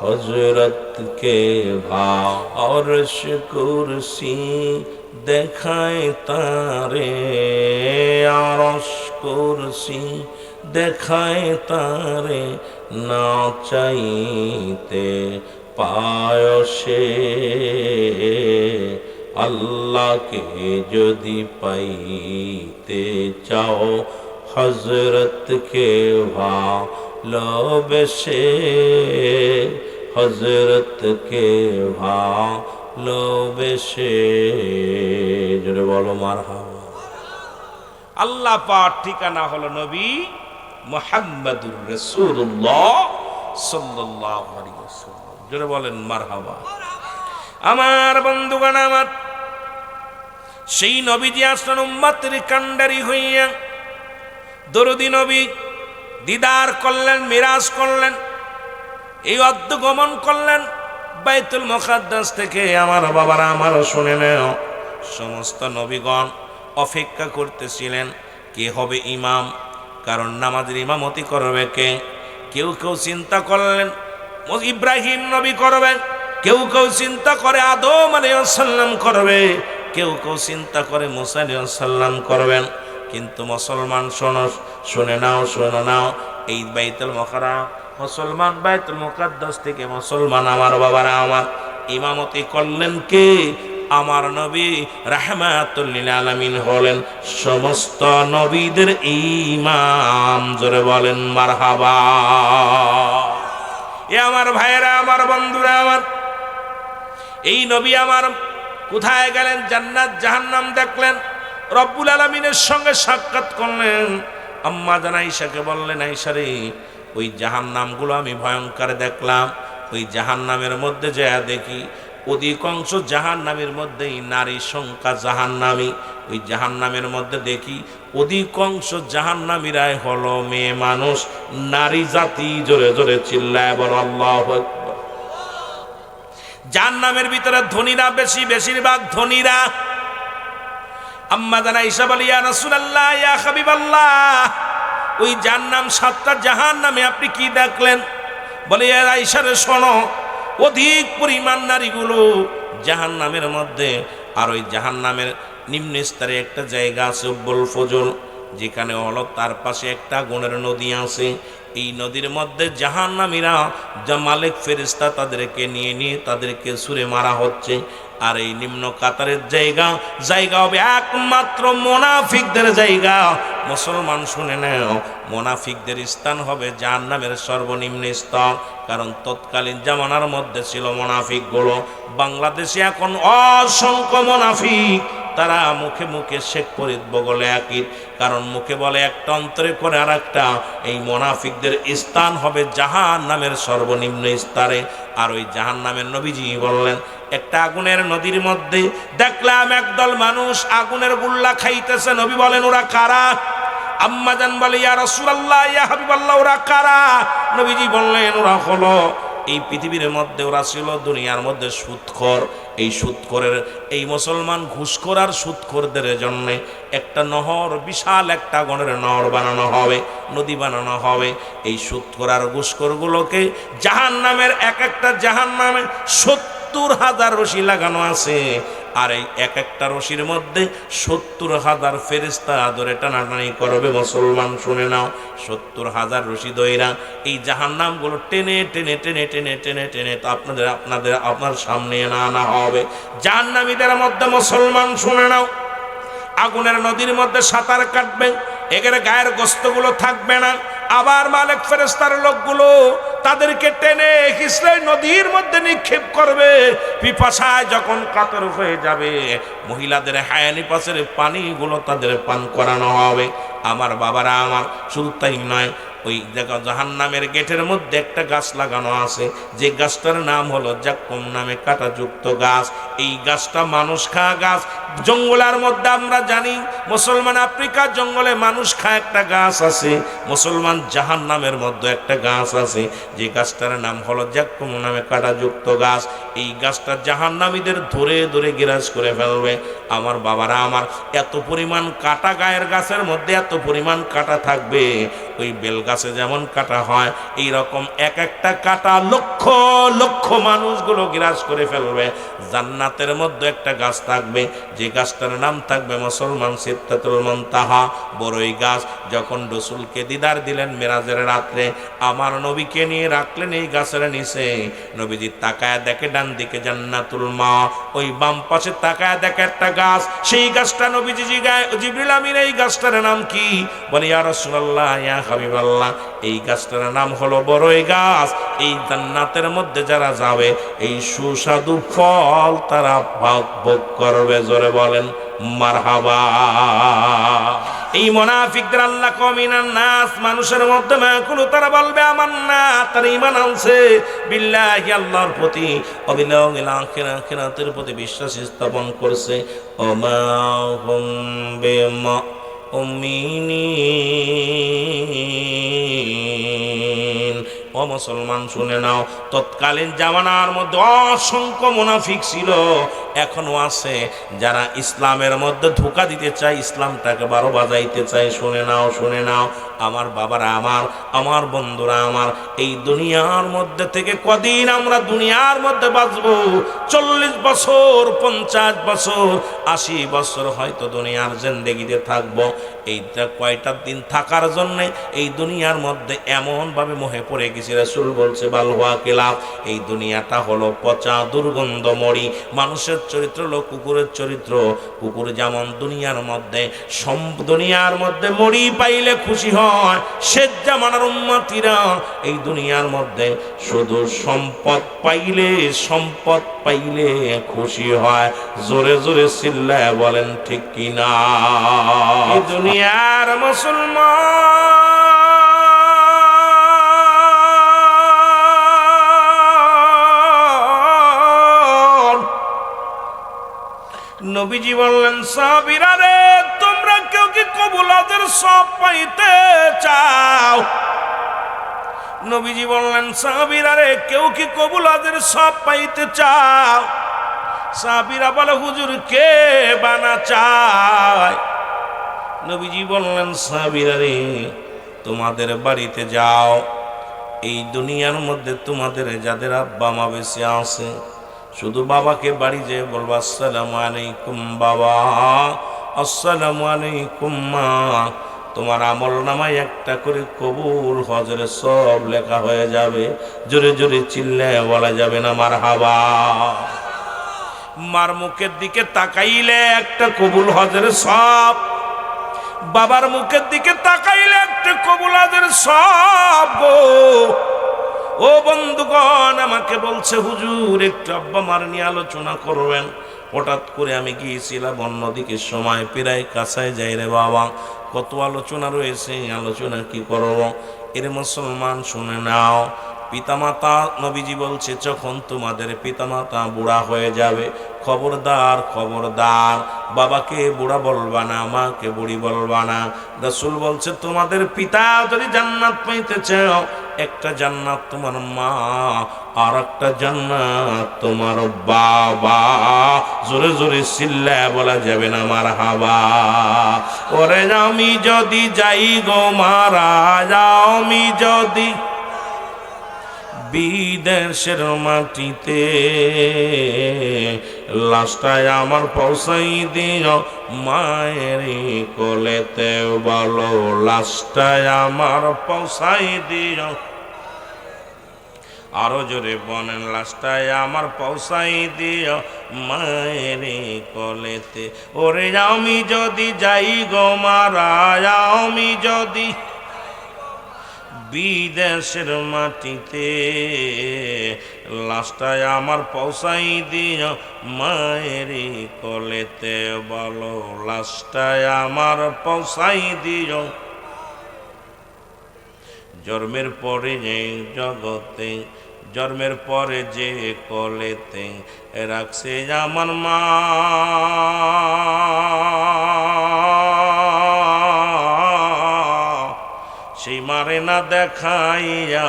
হযরতকে আরশ কুরসি দেখায় তারে, আরশ কুরসি দেখায় তারে, না চাইতে পায়সে, আল্লাহকে যদি পাইতে চাও হযরতকে ভালোবেসে, হযরতকে ভালোবেসে, জোরে বলো মারহাবা। আল্লাহ পাক ঠিকানা হলো নবী মুহাম্মদুর রাসূলুল্লাহ সাল্লাল্লাহু আলাইহি ওয়াসাল্লাম, জোরে বলেন মারহাবা। আমার বন্ধুগণ, আমার সেই নবীজি আসলেন উম্মতের কান্ডারি হইয়া, দরদি নবী দিদার করলেন, মিরাজ করলেন, এই অদ্য গমন করলেন বাইতুল মুকাদ্দাস থেকে। আমার বাবারা, আমারও শুনে নেও, সমস্ত নবীগণ অপেক্ষা করতেছিলেন কে হবে ইমাম, কারণ নামাজের ইমামতি করবে কে। কেউ কেউ চিন্তা করলেন ইব্রাহিম নবী করবেন, কেউ কেউ চিন্তা করে আদম আলাইহিস সালাম করবে, কেউ কেউ চিন্তা করে মুসা আলাইহিস সালাম করবেন। কিন্তু মুসলমান শোনো, শুনে নাও, শুনে নাও, এই বাইতুল মুকাররম মুসলমান, বাইতুল মুকাদ্দাস থেকে মুসলমান আমার বাবারা আমার ইমামতি করলেন কে? আমার নবী রাহমাতুল লিল আলামিন হলেন সমস্ত নবীদের ইমাম, জোরে বলেন মারহাবা। এ আমার ভাইয়েরা, আমার বন্ধুরা, আমার এই নবী আমার কোথায় গেলেন? জান্নাত জাহান্নাম দেখলেন, রব্বুল আলামিনের সঙ্গে সাক্ষাৎ করলেন। আম্মা জান আয়েশাকে বললেন, আয়েশা রে, ওই জাহান্নামগুলো আমি ভয়ঙ্কর দেখলাম, ওই জাহান্নামের মধ্যে যা দেখি অধিকাংশ জাহান্নামের মধ্যেই নারী সংখ্যা জাহান্নামী, ওই জাহান্নামের মধ্যে দেখি অধিকাংশ জাহান্নামীরাই হলো মেয়ে মানুষ, নারী জাতি। জোরে জোরে চিল্লায় বলো আল্লাহু আকবার। জাহান্নামের ভিতরে ধনীরা বেশি, বেশিরভাগ ধনীরা। আম্মা জান আয়েশা বলে, ইয়া রাসূলুল্লাহ, ইয়া হাবিবাল্লাহ, ওই জাহান্নাম, 7টা জাহান্নামে আপনি কি দেখলেন? বলে, ইয়া আয়েশা রে শোনো, অধিক পরিমাণ নারীগুলো জাহান্নামের মধ্যে। আর ওই জাহান্নামের নিম্ন স্তরে একটা জায়গা আছে উব্বুল ফজল, যেখানে হলো তার পাশে একটা আগুনের নদী আছে। এই নদীর মধ্যে জাহান্নামীরা, যা মালিক ফেরেশতা তাদেরকে নিয়ে নিয়ে তাদেরকে ছুঁড়ে মারা হচ্ছে। আর এই নিম্ন কাতারের জায়গা হবে একমাত্র মুনাফিকদের জায়গা। মুসলমান শুনে নাও, মুনাফিকদের স্থান হবে জাহান্নামের সর্বনিম্ন স্তর। কারণ তৎকালীন জামানার মধ্যে ছিল মুনাফিকগুলো। বাংলাদেশে এখন অসংখ্য মুনাফিক, তারা মুখে মুখে শেখ ফরিদ বগলে আকিদ, কারণ মুখে বলে একটা অন্তরে করে আর একটা। এই মুনাফিকদের স্থান হবে জাহান্নামের সর্বনিম্ন স্তরে। আর ওই জাহান্নামের নবীজি বললেন, একটা আগুনের নদীর মধ্যে দেখলাম একদল মানুষ আগুনের গুল্লা খাইতেছে। নবী বলেন, ওরা কারা? আম্মাজান বলে, ইয়া রাসূলুল্লাহ, ইয়া হাবিবাল্লাহ, ওরা কারা? নবীজি বললেন, ওরা হলো এই পৃথিবীর মধ্যে, ওরা ছিল দুনিয়ার মধ্যে সুদখোর। এই সুদখোরের, এই মুসলমান ঘুষখোর আর সুদখোরদের জন্য একটা নহর, বিশাল একটা গণের নহর বানানো হবে, নদী বানানো হবে। এই সুদখোর আর ঘুষখোরগুলোকে জাহান্নামের, এক একটা জাহান্নামে 70,000 রশি লাগানো আছে। আর এই এক একটা রশির মধ্যে 70,000 ফেরেশতা ধরে টানাটানি করবে। মুসলমান শুনে নাও, 70,000 রশি দইরা এই জাহান্নামগুলো টেনে টেনে টেনে টেনে টেনে টেনে তো আপনার সামনে আনা হবে। জাহান্নামীদের মধ্যে মুসলমান শুনে নাও, আগুনের নদীর মধ্যে সাঁতার কাটবে, এখানে গায়ের গোস্তগুলো থাকবে না। আবার মালিক ফেরেশতার লোকগুলো তাদেরকে টেনে হিসড়ে নদীর মধ্যে নিক্ষেপ করবে। পিপাসায় যখন কাতর হয়ে যাবে, মহিলাদের হায়ানি পাশের পানিগুলো তাদের পান করানো হবে। আমার বাবারা আমার, শুধু তাই নয়, ওই জাহান্নামের গেটের মধ্যে একটা গাছ লাগানো আছে, যে গাছটার নাম হলো জাক্কুম নামে কাঁটাযুক্ত গাছ। এই গাছটা মানুষ খাওয়া গাছ। জঙ্গলের মধ্যে আমরা জানি, মুসলমান আফ্রিকার জঙ্গলে মানুষ খায় একটা গাছ আছে, মুসলমান জাহান্নামের মধ্যে একটা গাছ আছে, যে গাছটার নাম হলো জাক্কুম নামে কাঁটাযুক্ত গাছ। এই গাছটা জাহান্নামীদের ধরে ধরে গিরাজ করে ফেলবে। আমার বাবারা আমার, এত পরিমাণ কাঁটা গায়ের গাছের মধ্যে, এত পরিমাণ কাঁটা থাকবে, ওই বেল গাছে যেমন কাঁটা হয়, এই রকম এক একটা কাঁটা লক্ষ লক্ষ মানুষগুলো গ্রাস করে ফেলবে। জান্নাতের মধ্যে একটা গাছ থাকবে, যে গাছটার নাম থাকবে মুসলমান সিদরাতুল মুনতাহা, বড়ই গাছ। যখন রাসূলকে দিদার দিলেন মেরাজের রাত্রে, আমার নবীকে নিয়ে রাখলেন এই গাছের নিচে। নবীজি তাকায় দেখে ডান দিকে জান্নাতুল মা, ওই বাম পাশে তাকায় দেখে একটা গাছ। সেই গাছটা নবীজি জিজ্ঞাসা, জিবরিল আমিন, এই গাছটার নাম কি? বলে, ইয়া রাসূলুল্লাহ, ইয়া হাবিবাল্লাহ, এই গাছটার নাম হলো বড়ই গাছ। এই জান্নাতের মধ্যে যারা যাবে, এই সুস্বাদু ফল তারা ভোগ করবে। জোরে বলেন মারহাবা। এই মুনাফিকদের আল্লাহ কমিনান নাস, মানুষের মধ্যে মাকুল, তারা বলবে আমান্না, তারা ঈমান আনছে বিল্লাহি, আল্লাহর প্রতি, অবিল আখিরাতের প্রতি বিশ্বাস স্থাপন করছে। ওমা হুম বিমুমিনিন। ও মুসলমান শুনে নাও, তৎকালীন জামানার মধ্যে অসংখ্য মুনাফিক ছিল, এখনো আছে, যারা ইসলামের মধ্যে ধোঁকা দিতে চায়, ইসলামটাকে বারো বাজাইতে চায়। শুনে নাও, শুনে নাও আমার বাবারা আমার, আমার বন্ধুরা আমার, এই দুনিয়ার মধ্যে থেকে কদিন আমরা দুনিয়ার মধ্যে বাঁচবো? 40 বছর, 50 বছর, 80 বছর হয়তো দুনিয়ার জিন্দেগিতে থাকবো। এইটা কয়টা দিন থাকার জন্য এই দুনিয়ার মধ্যে এমন ভাবে মোহে পড়ে গেছি, রাসূল বলছে বালহুয়া কিলাফ, এই দুনিয়াটা হলো পচা দুর্গন্ধ মরি। মানুষের চরিত্র হলো কুকুরের চরিত্র। কুকুর যেমন দুনিয়ার মধ্যে মরি পাইলে খুশি হয়, শেষ জামানার উম্মতিরা এই দুনিয়ার মধ্যে শুধু সম্পদ পাইলে খুশি হয়। জোরে জোরে চিল্লায় বলেন ঠিক কিনা? এই দুনিয়ার মুসলমান, নবীজি বললেন, সাহাবীরা রে, তোমরা কেউ কি কবুলাদের সব পাইতে চাও? নবীজি বললেন, সাহাবীরা রে, কেউ কি কবুলাদের সব পাইতে চাও? সাহাবীরা বলে, হুজুর, কে বানা চায়? নবীজি বললেন, সাহাবীরা রে, তোমাদের বাড়িতে যাও, এই দুনিয়ার মধ্যে তোমাদের যাদের আব্বা মা বেঁচে আছে, শুধু বাবাকে বাড়ি যেয়ে বলবো, আসসালামু আলাইকুম বাবা, আসসালামু আলাইকুম মা। তোমার আমল নামায় একটা করে কবুল হজরে সব লেখা হয়ে যাবে। জোরে জোরে চিল্লায় বলা যাবে না মারহাবা? মার মুখের দিকে তাকাইলে একটা কবুল হজরে সব, বাবার মুখের দিকে তাকাইলে একটা কবুল হজরে সব গো। ও বন্ধুগণ, আমাকে বলছে, হুজুর, একটু আব্বা মার নিয়ে আলোচনা করবেন। হঠাৎ করে আমি গিয়েছিলাম অন্যদিকে, সময় প্রায় কাছায় যাই রে বাবা। কত আলোচনা রয়েছে, আলোচনা কি করব। এর মুসলমান শুনে নাও, পিতামাতা, নবীজি বলছে যখন তোমাদের পিতামাতা বুড়া হয়ে যাবে, খবরদার খবরদার বাবাকে বুড়া বলবা না, মাকে বুড়ি বলবা না। রাসূল বলছে তোমাদের পিতা যদি জান্নাত পাইতে চাও, একটা জান্নাত তোমার মা, আর একটা জান্নাত তোমার বাবা। জোরে জোরে চিল্লায়া বলা যাবে না মারহাবা। ওরে আমি যদি যাই গো মারা, আমি যদি বিদেশের মাটিতে, লাশটায় আমার পৌঁছাই দিও মায়ের কোলেতে, বলো লাশটায় আমার পৌঁছাই দিও। আরো জোরে বলেন, লাশটায় আমার পৌঁছাই দিও মায়ের কোলেতে। ওরে আমি যদি যাই গো মারা, আমি যদি বিদেশের মাটিতে, লাশটায় আমার পৌঁছাই দিও মায়ের কোলেতে, বলো লাশটায় আমার পৌঁছাই দিও। জন্মের পরে যে জগতে, জন্মের পরে যে কোলেতে রাখছে আমার মা, সেই মারে না দেখাইয়া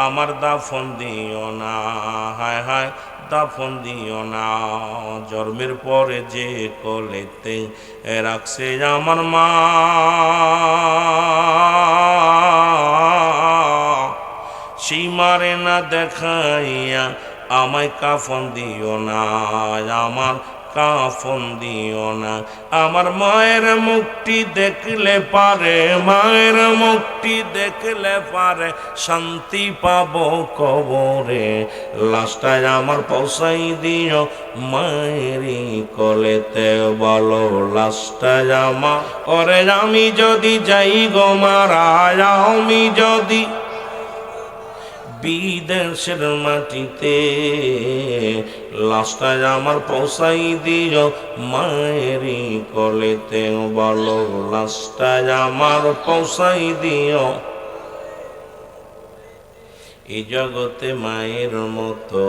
আমার দাফন দিও না, হায় হায় দাফন দিও না। জন্মের পরে যে কোলেতে রাখছে আমার মা, সেই মারে না দেখাইয়া আমায় কাফন দিও না, আমার কাফন দিও না। আমার মায়ের মুখটি দেখলে পারে, মায়ের মুখটি দেখলে পারে শান্তি পাবো কবরে, লাশটায় আমার পৌঁছাই দিও মায়ের কোলেতে, বলো লাশটায় আমার। ওরে আমি যদি যাই গো মারা, আমি যদি বিদেশের মাটিতে, লাশটায় আমার পৌঁছাই দিও মায়ের কোলেতে, বলো লাশটায় আমার পৌঁছাই দিও। এই জগতে মায়ের মতো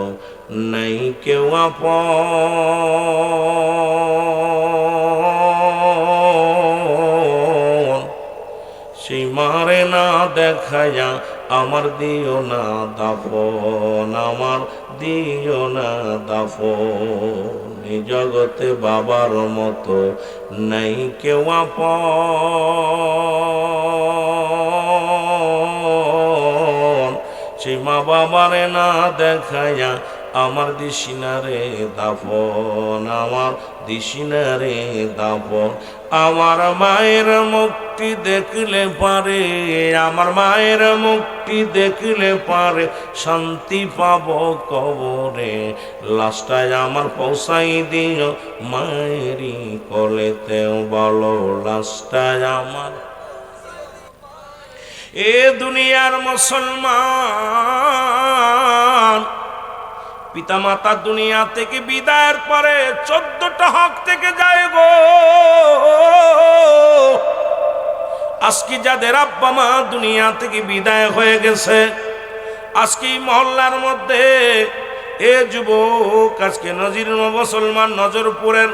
নাই কেউ আপন, সেই মারে না দেখায়া আমার দিও না দাফন, আমার দিও না দাফন। এই জগতে বাবার মতো নাই কেউ আপন, সেই মা বাবারে না দেখায়া আমার দিশিনারে দাফন, আমার দিশিনারে দাফন। আমার মায়ের মুখটি দেখলে পারে, আমার মায়ের মুখটি দেখলে পারে শান্তি পাবো কবরে, লাশটায় আমার পৌঁছাই দিও মায়েরই কোলেতে, বলো লাশটায় আমার। এ দুনিয়ার মুসলমান, পিতামাতা দুনিয়া থেকে বিদায়ের পরে 14টা হক থেকে যায় গো। আজকে যাদের আব্বা মা দুনিয়া থেকে বিদায় হয়ে গেছে, আজকে মহল্লার মধ্যে এ যুবক, আজকে নজির মুসলমান নজরপুরের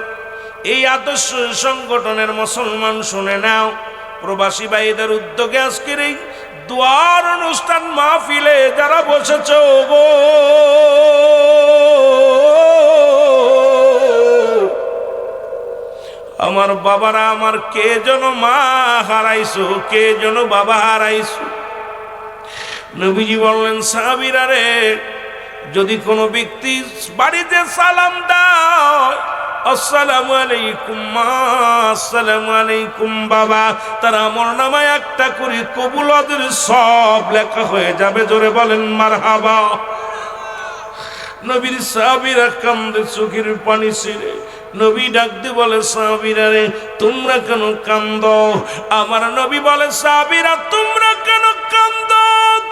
এই আদর্শ সংগঠনের মুসলমান শুনে নাও, প্রবাসী ভাইদের উদ্যোগে আজকের এই দুয়ার অনুষ্ঠান মাহফিলে যারা বসেছ গো, আমার বাবারা, আমার কে যেন মা হারাইছো, কে যেন বাবা হারাইছো। নবীজি বললেন সাহাবীরা রে, যদি কোনো ব্যক্তি বাড়িতে সালাম দেয়, আসসালামু আলাইকুম মা, আসসালামু আলাইকুম বাবা, তার আমল নামায় একটা করে কবুলতের সব লেখা হয়ে যাবে। জোরে বলেন মারহাবা। নবীর সাহাবীরা কান্দে, চোখের পানি ছেড়ে। নবী ডাক দিয়ে বলে সাহাবীরা রে, তোমরা কেন কান্দো? আমার নবী বলে সাহাবীরা, তোমরা কেন কান্দো?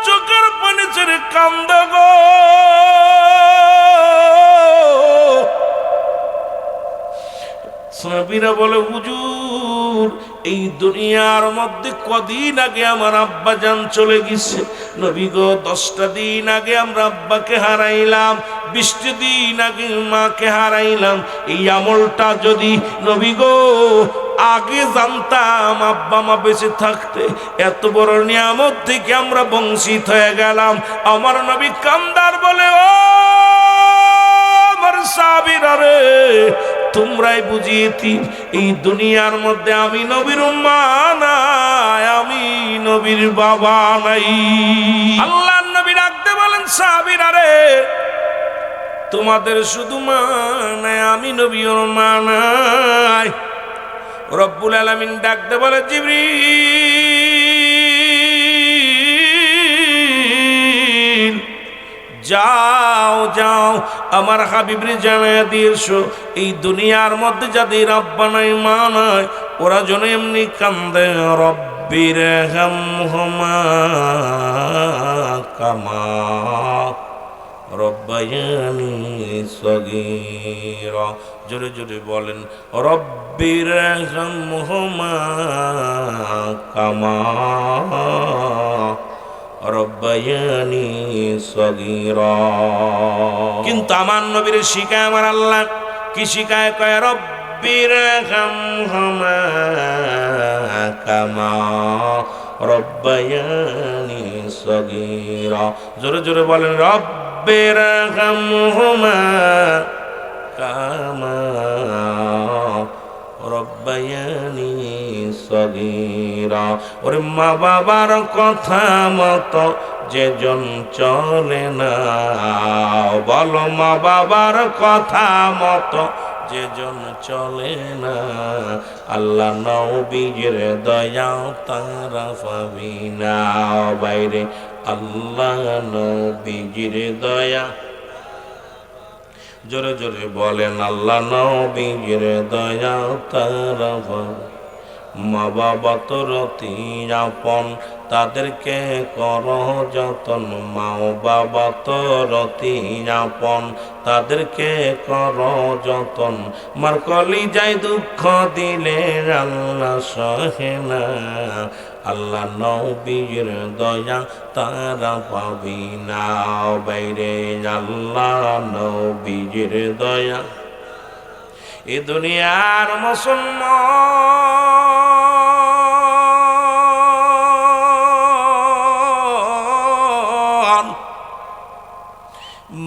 চোখের পানি ছেড়ে কান্দো গো। সাহাবীরা বলে, হুজুর এই দুনিয়ার মধ্যে কদিন আগে আমার আব্বাজান চলে গেছে। নবী গো 10টা দিন আগে আমরা আব্বাকে হারাইলাম, 20টা দিন আগে মাকে হারাইলাম। এই আমলটা যদি নবী গো আগে জানতাম, আব্বা মা বেঁচে থাকতে এত বড় নিয়ামত থেকে আমরা বঞ্চিত হয়ে গেলাম। আমার নবী কান্দার বলে, ও আমার সাহাবীরা রে, তোমরাই বুঝিয়েছি এই দুনিয়ার মধ্যে আমি নবীর মা নাই, আমি নবীর বাবা নাই। আল্লাহর নবী ডাকতে বলেন, সাহাবীরা রে, তোমাদের শুধু মা নাই, আমি নবীর মা নাই। রব্বুল আলামিন ডাকতে বলে, জিবরিল যাও যাও আমার হাবিবরে জানায়া দিয়েছো, এই দুনিয়ার মধ্যে যাদের আব্বা নাই মা নাই ওরা যেন এমনি কান্দে, রব্বির হামহুমা কামা রব্বায়ানি সগীরা। জোরে জোরে বলেন, রব্বির হামহুমা কামা রব্বায়ানি সগীরা। কিন্তু আমার নবীর শিখায় আমার আল্লাহ কি শিখায়? কয় রব্বির হামহুমা কামা রব্বায়ানি সগীরা। জোরে জোরে বলেন, রব্বির হামহুমা কামা রব্বায়ানি সগীরা। ওরে মা বাবার কথা মতো যেজন চলে না, বলো মা বাবার কথা মতো যেজন চলে না, আল্লাহ নবীর দয়া তারা পাবি না। বাইরে আল্লাহ নবীর দয়া, জোরে জোরে বলেন, আল্লাহ নবীর দয়া তারা পাবি। মা বাবা তোর অতি আপন, তাদেরকে করো যতন। মা বাবা তোর অতি আপন, তাদেরকে করো যতন। মার কলিজায় দুঃখ দিলে আল্লাহ সহে না, আল্লাহ নবীর দয়া তারা পাবি না। বাইরে আল্লাহ নবীর দয়া। এ দুনিয়ার মুসলমান,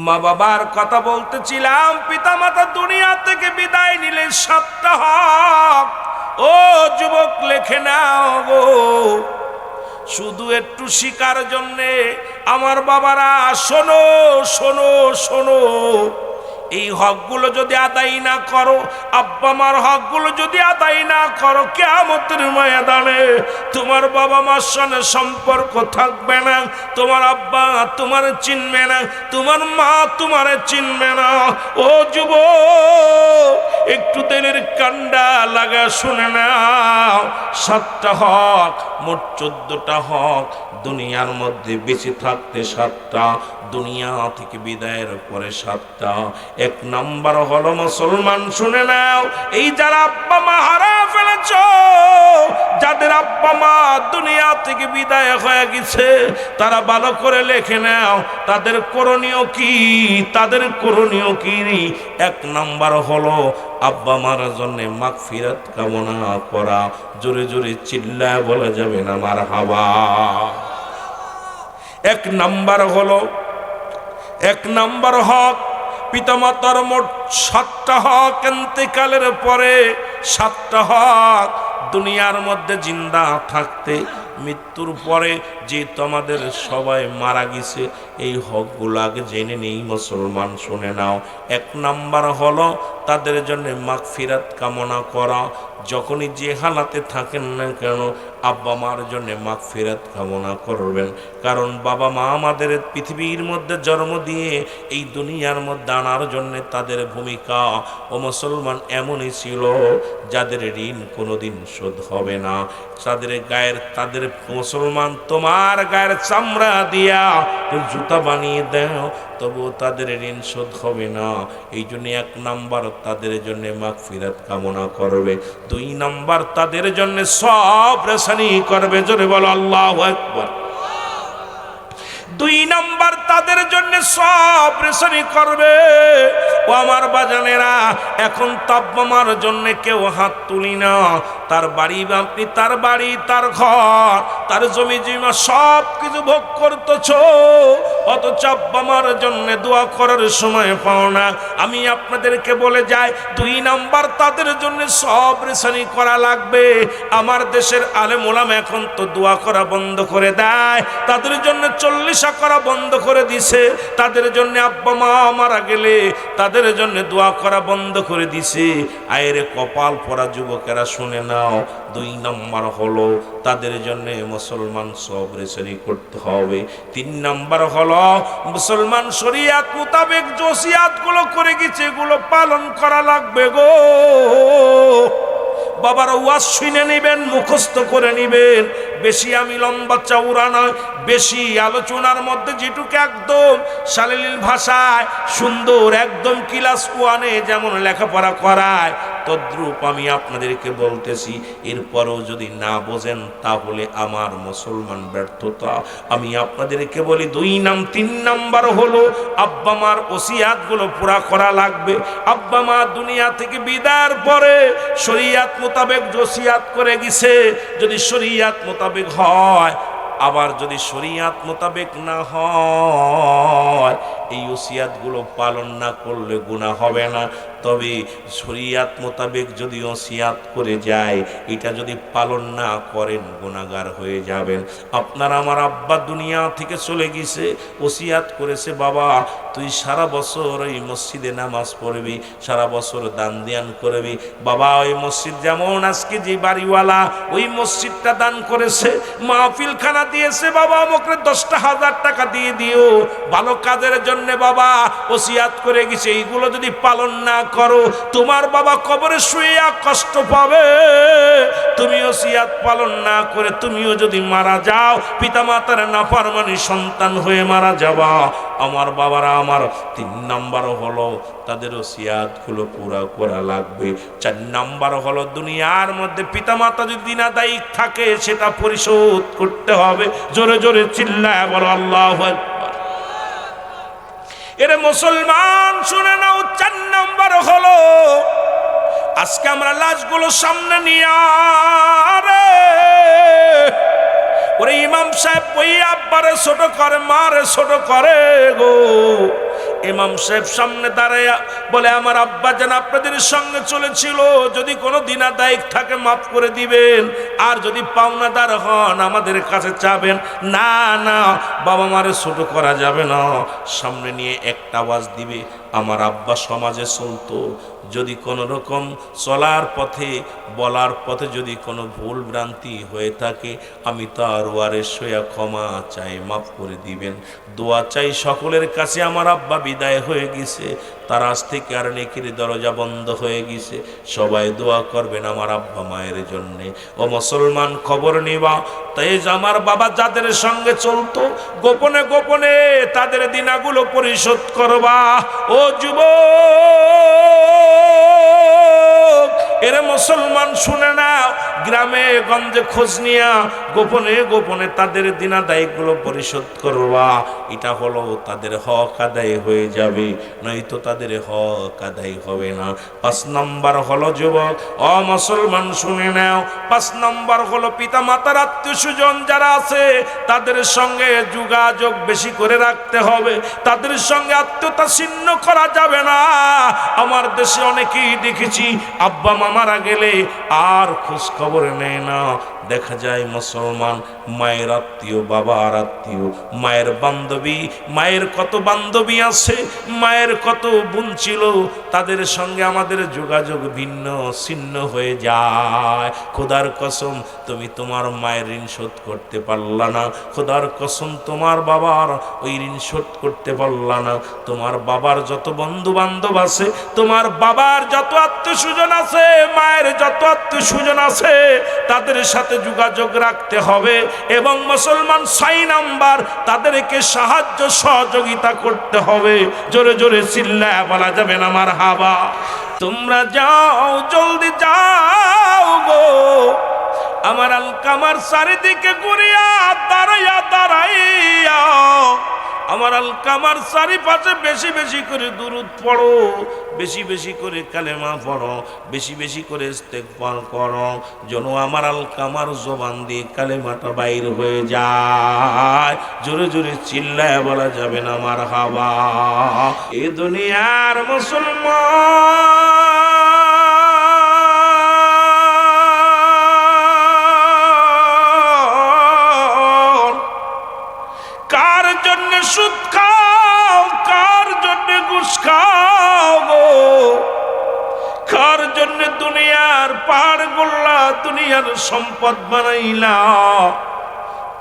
মা বাবার কথা বলতেছিলাম, পিতা মাতা দুনিয়া থেকে বিদায় নিলে 7টা হক ও যুবক লেখে নাও গো। শুধু একটু শিকার জন্যে আমার বাবারা শোনো শোনো শোনো, এই হকগুলো যদি আদায় না করো, আব্বা মার হকগুলো যদি আদায় না করো, কিয়ামতের ময়দানে তোমার বাবা মার সঙ্গে সম্পর্ক থাকবে না, তোমার আব্বা তোমার চিনবে না, তোমার মা তোমার চিনবে না। ও যুবক, একটু দিলের কান্ডা লাগা শুনে নাও, 7টা হক, মোট 14টা হক। দুনিয়ার মধ্যে বেঁচে থাকতে 7টা, দুনিয়া থেকে বিদায়ের পরে 7টা। 1 নাম্বার হলো মুসলমান, শুনে নাও, এই যারা আব্বা মা হারা ফেলেছ, যাদের আব্বা মা দুনিয়া থেকে বিদায় হয়ে গেছে, তারা ভালো করে লেখে নাও তাদের করণীয় কি, তাদের করণীয় কি। 1 নাম্বার হলো আব্বা মার জন্য মাগফিরাত কামনা করা। জোরে জোরে চিল্লায় বলা যাবে না মারহাবা। 1 নাম্বার হলো, 1 নাম্বার হক, পিতামাতার মোট 7টা হক, ইন্তেকালের পরে 7টা হক। দুনিয়ার মধ্যে জিন্দা থাকতে, মৃত্যুর পরে যে তোমাদের সবাই মারা গেছে, এই হকগুলো আগে জেনে নেই মুসলমান, শুনে নাও। 1 নাম্বার হলো তাদের জন্য মাগফিরাত কামনা করা। যখনই যে হালাতে থাকেন না কেন, আব্বা মার জন্য মাগফিরাত কামনা করবেন। কারণ বাবা মা আমাদের পৃথিবীর মধ্যে জন্ম দিয়ে এই দুনিয়ার মধ্যে আনার জন্য তাদের ভূমিকা ও মুসলমান এমনই ছিল, যাদের ঋণ কোনোদিন শোধ হবে না। তাদের মুসলমান তোমার গায়ের চামড়া দিয়া জুতা রাস্তা বানিয়ে দাও, তবু তাদের ঋণ শোধ হবে না। এই জন্য 1 নাম্বার তাদের জন্য মাগফিরাত কামনা করবে, 2 নাম্বার তাদের জন্য সবর রেসানি করবে। জোরে বলো আল্লাহু আকবার। 2 নাম্বার তাদের জন্য সব রেশনি করবে। ও আমার বাজানেরা, এখন তাব্বামার জন্য কেউ হাত তুলি না। তার বাড়ি আপনি, তার বাড়ি, তার ঘর, তার জমি জমা সব কিছু ভোগ করতেছ, অথচ আব্বামার জন্য দোয়া করার সময় পাও না। আমি আপনাদেরকে বলে যাই, 2 নাম্বার তাদের জন্য সব রেশনি করা লাগবে। আমার দেশের আলেম ওলামা এখন তো দোয়া করা বন্ধ করে দেয়, তাদের জন্য 40 করা বন্ধ করে দিছে। তাদের জন্য আব্বা মা মারা গেলে তাদের জন্য দোয়া করা বন্ধ করে দিছে। আয়েরে কপাল পরা যুবকেরা শুনে নাও, 2 নাম্বার হলো তাদের জন্য মুসলমান সব রেশনি করতে হবে। 3 নাম্বার হলো মুসলমান শরিয়াত মোতাবেক যে ওসিয়াতগুলো করে গেছে এগুলো পালন করা লাগবে গো। বাবার ওয়াজ শুনে নেবেন, মুখস্থ করে নেবেন। বেশি আমি লম্বা চওড়া নয়, বেশি আলোচনার মধ্যে যেটুকু একদম শালীন ভাষায় সুন্দর, একদম ক্লাস 1-এ যেমন লেখাপড়া করায় তদ্রূপ আমি আপনাদেরকে বলতেছি। এরপরও যদি না বোঝেন তাহলে আমার মুসলমান ব্যর্থতা। আমি আপনাদেরকে বলি 3 নাম্বার হলো আব্বা মার ওসিয়াতগুলো পুরা করা লাগবে। আব্বা মা দুনিয়া থেকে বিদায়ের পরে শরীয়ত মোতাবেক ওসিয়াত করে গেছে, যদি শরীয়ত মোতাবেক হয়, আবার যদি শরীয়ত মোতাবেক না হয়, এই ওসিয়াতগুলো পালন না করলে গুনাহ হবে না। তবে শরীয়ত মোতাবেক যদি ওসিয়াত করে যায়, এটা যদি পালন না করেন গুনাহগার হয়ে যাবেন। আপনার আমার আব্বা দুনিয়া থেকে চলে গেছে, ওসিয়াত করেছে, বাবা তুই সারা বছর ওই মসজিদে নামাজ পড়বি, সারা বছর দান ধ্যান করবি। বাবা ওই মসজিদ যেমন আজকে যে বাড়িওয়ালা ওই মসজিদটা দান করেছে, মাহফিলখানা দিয়েছে, বাবা আমাকে 10,000 টাকা দিয়ে দিও ভালো কাজের জন্য। বাবা ওসিয়াত করে গেছে, এইগুলো যদি পালন না করো তোমার বাবা কবরে শুয়ে কষ্ট পাবে। তুমি ওসিয়াত পালন না করে তুমিও যদি মারা যাও, পিতামাতার নাফরমানি সন্তান হয়ে মারা যাবা। আমার বাবারা আমার 3 নাম্বার হলো তাদের ওসিয়াতগুলো পুরা করা লাগবে। 4 নাম্বার হলো দুনিয়ার মধ্যে পিতামাতা যদি দিনাদায়ী থাকে সেটা পরিশোধ করতে হবে। জোরে জোরে চিল্লায় বলো আল্লাহু আকবার। এর মুসলমান শুনে নাও, 4 নাম্বার হলো আজকে আমরা লাশগুলো সামনে নিয়ে ওরে ইমাম সাহেব ওই আব্বারে ছোট করে, মারে ছোট করে গো। ইমাম সাহেব সামনে দাঁড়ায় বলে, আমার আব্বা যেন আপনাদের সঙ্গে চলেছিল, যদি কোনো দিনাদায়ী থাকে মাফ করে দিবেন, আর যদি পাওনাদার হন আমাদের কাছে চাবেন। না না বাবা মারে ছোট করা যাবে না। সামনে নিয়ে একটা আওয়াজ দিবে, আমার আব্বা সমাজে চলতো, যদি কোনো রকম চলার পথে বলার পথে যদি কোনো ভুল ভ্রান্তি হয়ে থাকে আমি তার ওয়ারিস হয়ে ক্ষমা চাই, মাফ করে দিবেন। দোয়া চাই সকলের কাছে, আমার আব্বা বিদায় হয়ে গেছে, তার আজ থেকে আর নেকির দরজা বন্ধ হয়ে গেছে, সবাই দোয়া করবেন আমার আব্বা মায়ের জন্যে। ও মুসলমান খবর নিবা, তাই আমার বাবা যাদের সঙ্গে চলতো গোপনে গোপনে তাদের দিনাগুলো পরিশোধ করবা। ও যুবক, এরে মুসলমান শুনে নাও, গ্রামে গঞ্জে খোঁজ নিয়া গোপনে গোপনে তাদের দিনাদায়ীগুলো পরিশোধ করবা। এটা হলো তাদের হক আদায় হয়ে যাবে, নয়তো তাদের হক আদায় হবে না। 5 নাম্বার হলো যুবক, ও মুসলমান শুনে নাও, 5 নাম্বার হলো পিতা মাতার আত্মীয় স্বজন যারা আছে তাদের সঙ্গে যোগাযোগ বেশি করে রাখতে হবে, তাদের সঙ্গে আত্মীয়তা ছিন্ন করা যাবে না। আমার দেশে অনেকেই দেখেছি আব্বা মা মারা গেলে আর খোঁজ খবর নেয় না। দেখা যায় মুসলমান মায়ের আত্মীয়, বাবার আত্মীয়, মায়ের বান্ধবী, মায়ের কত বান্ধবী আছে, মায়ের কত বোন ছিল, তাদের সঙ্গে আমাদের যোগাযোগ ভিন্ন ছিন্ন হয়ে যায়। খোদার কসম তুমি তোমার মায়ের ঋণ শোধ করতে পারলা না, খোদার কসম তোমার বাবার ওই ঋণ শোধ করতে পারলা না। তোমার বাবার যত বন্ধু বান্ধব আছে, তোমার বাবার যত আত্মীয় স্বজন আছে, মায়ের যত আত্মীয় স্বজন আছে তাদের সাথে যোগাযোগ রাখতে হবে এবং মুসলমান 6 নাম্বার তাদেরকে সাহায্য সহযোগিতা করতে হবে। জোরে জোরে চিল্লায়া বলা যাবে না মারহাবা। তোমরা যাও, জলদি যাও গো। আমার আলকামার চারিদিকে ঘুরিয়া দাঁড়াইয়া দাঁড়াইয়া আমার আলকামার চারিপাশে বেশি বেশি করে দুরূদ পড়ো, বেশি বেশি করে কালেমা পড়ো, বেশি বেশি করে ইস্তেগফার করো, যেন আমার আলকামার জবান দিয়ে কালেমাটা বাইর হয়ে যায়। জোরে জোরে চিল্লায় বলা যাবে না মারহাবা। এ দুনিয়ার মুসলমান সুদ খাও, কার জন্য ঘুষ খাও গো, কার জন্য দুনিয়ার পাহাড় গোল্লা দুনিয়ার সম্পদ বানাইলা।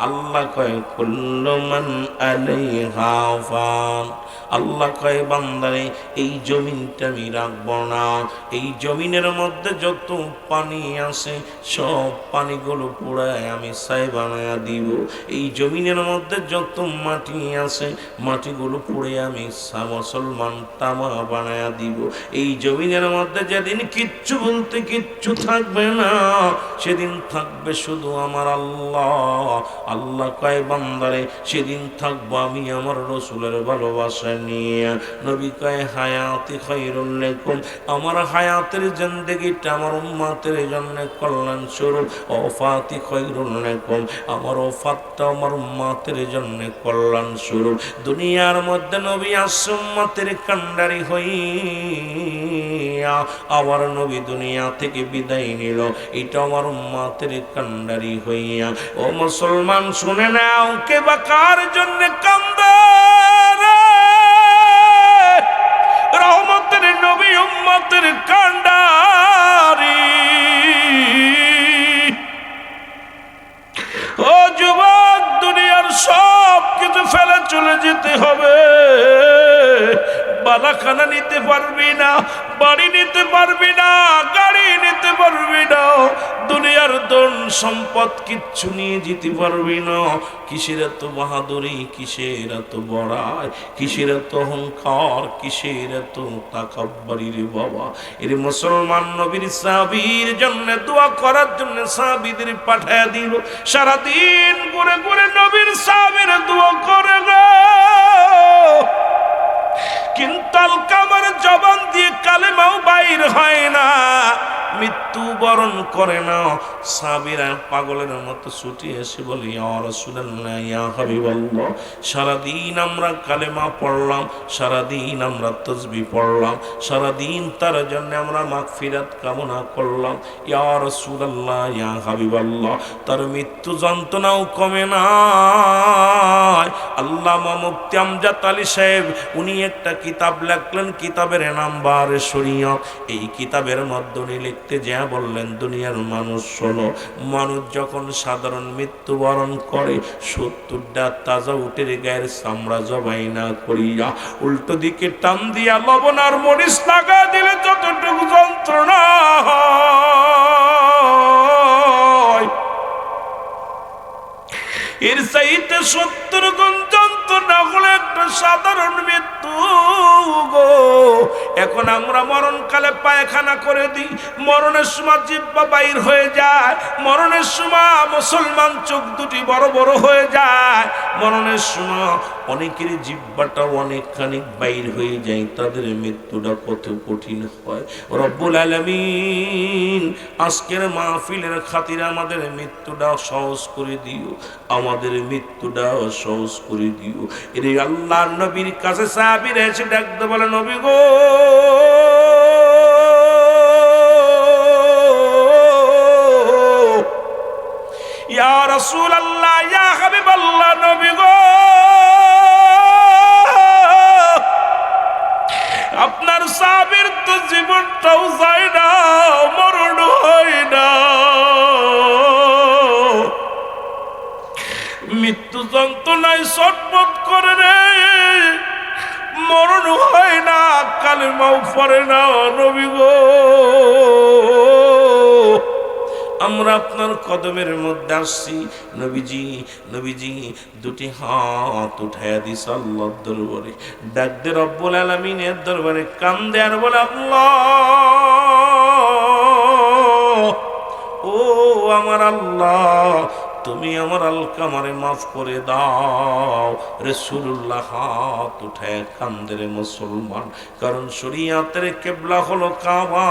আল্লাহ কয় কুল্লু মান আলাইহা ফান। আল্লাহ কয় বান্দারে এই জমিনটা আমি রাখবো না, এই জমিনের মধ্যে যত পানি আছে সব পানিগুলো পুরায় আমি ছাই বানায়া দিব। এই জমিনের মধ্যে যত মাটি আছে মাটিগুলো পুড়ে আমি মুসলমান তামা বানায়া দিব। এই জমিনের মধ্যে যেদিন কিচ্ছু বলতে কিচ্ছু থাকবে না, সেদিন থাকবে শুধু আমার আল্লাহ। আল্লাহ কয় বান্দারে সেদিন থাকবো আমি আমার রসুলের ভালোবাসা নিয়ে। নবী কয় হায়াতি খায়রুল লাকুম, আমার হায়াতের জিন্দেগিটা আমার উম্মতের জন্য কল্যাণ স্বরূপ। ওফাতি খায়রুল লাকুম, আমার ওফাতটা আমার উম্মতের জন্য কল্যাণ স্বরূপ। দুনিয়ার মধ্যে নবী আসছে উম্মতের কান্ডারি হইয়া, আবার নবী দুনিয়া থেকে বিদায় নিল, এটা আমার উম্মতের কান্ডারি হইয়া। ও মুসলমান শুনে নাও, কে বা কার জন্য কান্দে রে? রহমতের নবী উম্মতের কান্ডারি। ও যুবক, দুনিয়ার সব কিছু ফেলে চলে যেতে হবে। বালাখানা নিতে পারবি না, বাড়ি নিতে পারবি না, গাড়ি নিতে পারবি না, দুনিয়ার ধন সম্পদ কিচ্ছু নিয়ে যেতে পারবি না। কিসের এত বাহাদুরি, কিসের এত বড়াই, কিসের এত অহংকার, কিসের এত তাকাব্বুরি রে বাবা। এর মুসলমান নবীর সাহাবীর জন্য দোয়া করার জন্য সাহাবীদের পাঠায়া দিল। সারাদিন ঘুরে ঘুরে নবীর সাহাবীর দোয়া করে গো, কিন্তু আলকামার জবান দিয়ে কালেমাও বাইর হয় না, মৃত্যু বরণ করে না। সাহাবীরা পাগলের মতো ছুটে এসে বলে, ইয়া রাসূলুল্লাহ, ইয়া হাবিবাল্লাহ, সারাদিন আমরা কালেমা পড়লাম, সারাদিন আমরা তাসবিহ পড়লাম, সারাদিন তার জন্য আমরা মাগফিরাত কামনা করলাম। ইয়া রাসূলুল্লাহ, ইয়া হাবিবাল্লাহ, তার মৃত্যু যন্ত্রণাও কমে না। আল্লামা মুফতি আমজাদ আলী সাহেব উনি একটা কিতাব লিখলেন, কিতাবের নাম বারে শরীয়ত। এই কিতাবের মাধ্যমে লিখতে যা বললেন, দুনিয়ার মানুষ শোনো, মানুষ যখন সাধারণ মৃত্যুবরণ করে 70টা তাজা উটের গায়ের চামড়া জবাই না করিয়া উল্টো দিকে টান দিয়া লবণ আর মরিচ লাগা দিলে যতটুকু যন্ত্রণা হয়, এর চাইতে 70 গুণ যন্ত্রণা হলে একটা সাধারণ মৃত্যু গো। এখন আমরা মরণকালে পায়খানা করে দিই, মরণের সময় জিহ্বা বাইর হয়ে যায়, মরণের সময় মুসলমান চোখ দুটি বড় বড় হয়ে যায়, মরণের সময় অনেকের জিহ্বাটা অনেকখানি বাইর হয়ে যায়, তাদের মৃত্যুটা কত কঠিন হয়। রব্বুল আলামিন আজকের মাহফিলের খাতিরে আমাদের মৃত্যুটা সহজ করে দিও, আমাদের মৃত্যুটা সহজ করে দিও। এর আল্লাহর নবীর কাছে সাহাবীরা এসে ডাকতে বলে, নবী গো, ইয়া রাসূলুল্লাহ, ইয়া হাবিবাল্লাহ, নবী গো, আপনার সাহাবীর তো জীবনটাও যায় না, মরণ হয় না, মৃত্যু যন্ত্রণায় ছটফট করে রে, মরণ হয় না, কালেমাও পড়ে না, নবী গো। আমরা আপনার কদমের মধ্যে আসছি। নবীজি নবীজি দুটি হাত উঠাইয়া দিস আল্লাহর দরবারে, ডাক দে রব্বুল আলামিনের দরবারে, কান্দে আর বলে, আল্লাহ, ও আমার আল্লাহ, তুমি আমার আলকামারে মাফ করে দাও। রাসূলুল্লাহ হাত উঠায় কান্দের মুসলমান, কারণ শরীয়তের কিবলা হলো কাবা,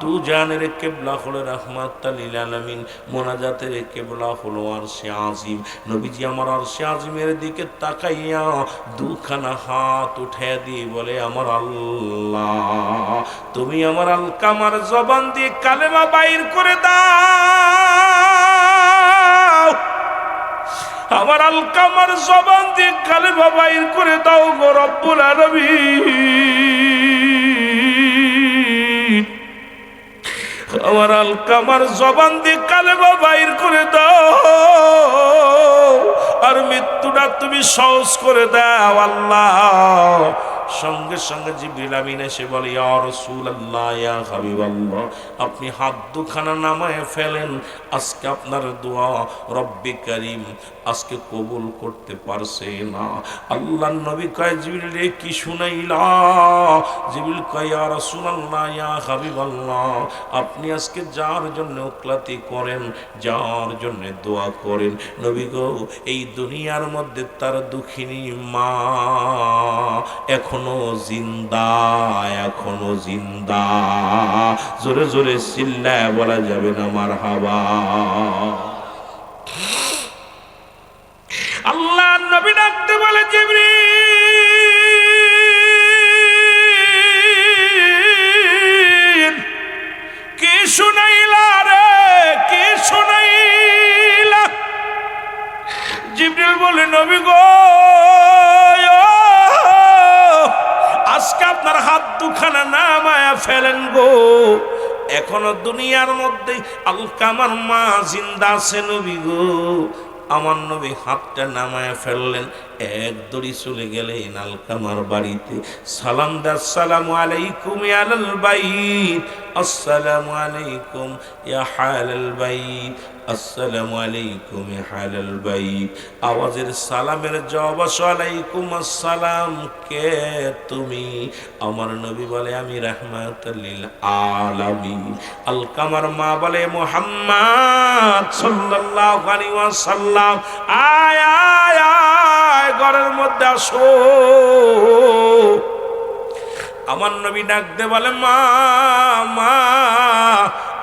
দুজানের কিবলা হলো রাহমাতুল লিল আলামিন, মোনাজাতের কিবলা হলো আরশে আজিম। নবীজি আমার আরশে আজিমের দিকে তাকাইয়া দুখানা হাত উঠায় দিয়ে বলে, আমার আল্লাহ, তুমি আমার আলকামার জবান দিয়ে কালেমা বাইর করে দাও, আমার আলকামার জবান দিয়ে কালেমা বাইর করে দাও গো রব্বুল আলামিন, আমার আলকামার জবান দিয়ে কালেমা বাইর করে দাও, আর মৃত্যুটা তুমি সহজ করে দাও আল্লাহ। সঙ্গে সঙ্গে জিবরিল আমিন এসে বলে, ইয়া রাসূলুল্লাহ, ইয়া হাবিবাল্লাহ, আপনি হাত দুখানা নামায় ফেলেন, আজকে আপনার দোয়া রব্বে কারীম আজকে কবুল করতে পারছে না। আল্লাহর নবী কয়, জিবরিল রে কি শুনাইলা? জিবরিল কয়, ইয়া রাসূলুল্লাহ, ইয়া হাবিবাল্লাহ, আপনি আজকে যার জন্য ওকলাতি করেন, যার জন্য দোয়া করেন, নবী গো, এই দুনিয়ার মধ্যে তার দুঃখিনী মা এখনো জিন্দা, এখনো জিন্দা। জোরে জোরে চিল্লায় বলা যাবে না মারহাবা। আল্লাহ নবী ডাকতে বলে, জিবরিল কি শুনাইলা রে, কি শুনাইলা? জিবরিল বলে, নবী গো, আজকে আপনার হাত দুখানা নামায়া ফেলেন গো, এখনো দুনিয়ার মধ্যে আলকামার মা জিন্দা আছে নবী গো। আমার নবী হাতটা নামায়া ফেললেন, এক দড়ি চলে গেলেন আলকামার বাড়িতে, সালাম দা, আসসালামু আলাইকুম ইয়া আহলাল বাইত, আসসালামু আলাইকুম ইয়া আহলাল বাইত, আসসালামু আলাইকুম ইয়া আহলাল বাইত। আওয়াজের সালামের জবাব, ওয়ালাইকুম আসসালাম, কে তুমি? আমার নবী বলে, আমি রাহমাতুল লিল আলামিন। আলকামার মা বলে, মুহাম্মদ সাল্লাল্লাহু আলাইহি ওয়াসাল্লাম, আয় আয় আয়, ঘরের মধ্যে আসো। আমার নবী ডাক দে বলে, মা মা,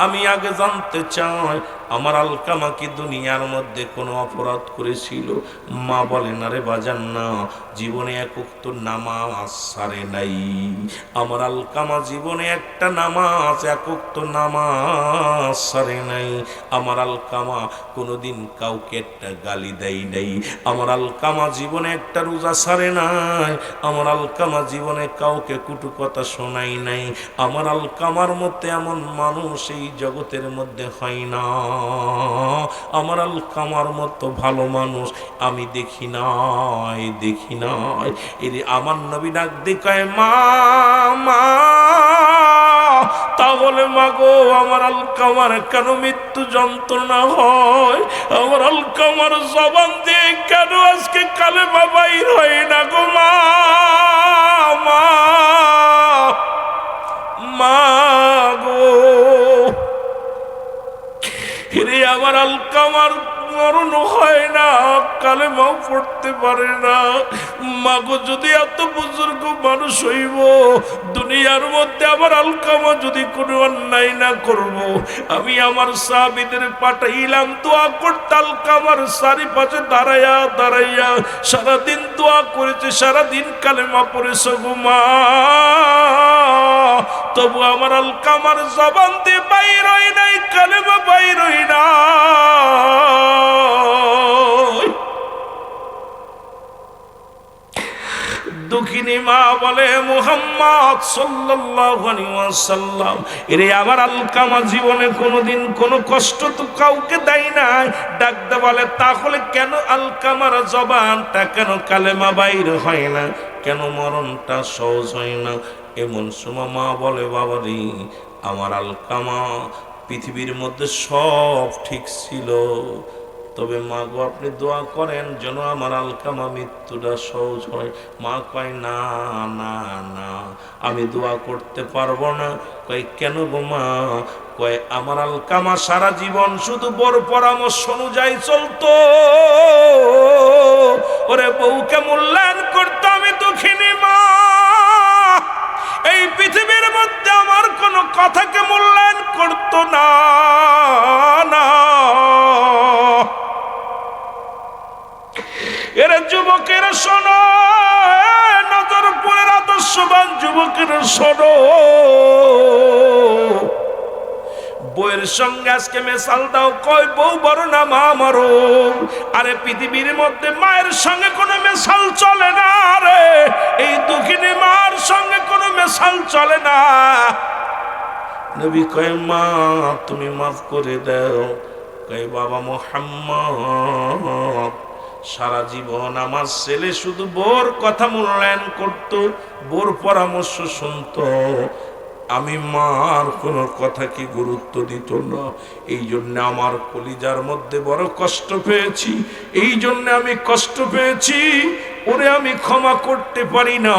আমি আগে জানতে চাই আমার আলকামা কি দুনিয়ার মধ্যে কোনো অপরাধ করেছিল? মা বলে, না রে বাজান, না, জীবনে এক ওয়াক্ত নামাজ ছাড়ে নাই। আমার আলকামা জীবনে একটা নামাজ, এক ওয়াক্ত নামাজ ছাড়ে নাই। আমার আলকামা কোনোদিন কাউকে একটা গালি দেয় নাই। আমার আলকামা জীবনে একটা রোজা ছাড়ে নাই। আমার আলকামা জীবনে কাউকে কটু কথা শোনাই নাই। আমার আলকামার মধ্যে এমন মানুষ এই জগতের মধ্যে হয় না। আমার আলকামার মতো ভালো মানুষ আমি দেখি নাই, দেখি নাই। এর আমার নবী ডাক দিয়ে কয়, মা মা, তাহলে মাগো, আমার আলকামার কেন মৃত্যু যন্ত্রণা হয়? আমার আলকামার জবান দিয়ে কেন আজকে কালেমা বাইর হয় না গো মা? মা মা গো, হিরে আমার আলকামার মরণ হয় না, কালেমাও পড়তে পারে না। মাগো, যদি এত বুজুর্গ মানুষ হইব, দুনিয়ার মধ্যে আমার আলকামা যদি কোনো অন্যায় না করব, আমি আমার সাহাবীদের পাঠাইলাম দোয়া করতে, আলকামার চারিপাশে দাঁড়াইয়া দাঁড়াইয়া সারাদিন দোয়া করেছে, সারাদিন কালেমা পড়েছে গো মা, তবু আমার আলকামার জবান দিয়ে বাইর হয় নাই, কালেমা বাইর হয় না। দুঃখিনী মা বলে, মুহাম্মদ সাল্লাল্লাহু আলাইহি ওয়াসাল্লাম, এরে আমার আলকামা জীবনে কোনোদিন কোনো কষ্ট তো কাউকে দেয় নাই। ডাকতে বলে, তাহলে কেন আলকামার জবানটা, কেন কালেমা বাইর হয় না, কেন মরণটা সহজ হয় না? এমন সময় মা বলে, বাবা রে, আমার আলকামা পৃথিবীর মধ্যে সব ঠিক ছিল, তবে মা গো আপনি দোয়া করেন যেন আমার আলকামা মৃত্যুটা সহজ হয়। মা কয় না না না, আমি দোয়া করতে পারবো না। কয় কেন গো মা? কয় আমার আলকামা সারা জীবন শুধু বড় পরামর্শ অনুযায়ী চলতো, ওরে বউকে মূল্যায়ন করতো। আমি দুঃখিনী মা, এই পৃথিবীর মধ্যে আমার কোনো কথাকে মূল্যায়ন করতো না না। এরা যুবকেরা শোনো, নজরপুরের আদর্শবান যুবকেরা শোনো, বউয়ের সঙ্গে আজকে মেশাল দাও। কয় বউ বড় না মা মারো। আরে পৃথিবীর মধ্যে মায়ের সঙ্গে কোনো মেশাল চলে না রে, এই দুঃখিনী মার সঙ্গে কোনো মেশাল চলে না। নবী কয় মা তুমি মাফ করে দাও। কয় বাবা মুহাম্মদ, সারা জীবন আমার ছেলে শুধু বোর কথা মূল্যায়ন করত, বোর পরামর্শ শুনতো, আমি মার কোনো কথা কি গুরুত্ব দিত না। এই জন্য আমার কলিজার মধ্যে বড় কষ্ট পেয়েছি, এই জন্য আমি কষ্ট পেয়েছি, ওরে আমি ক্ষমা করতে পারি না।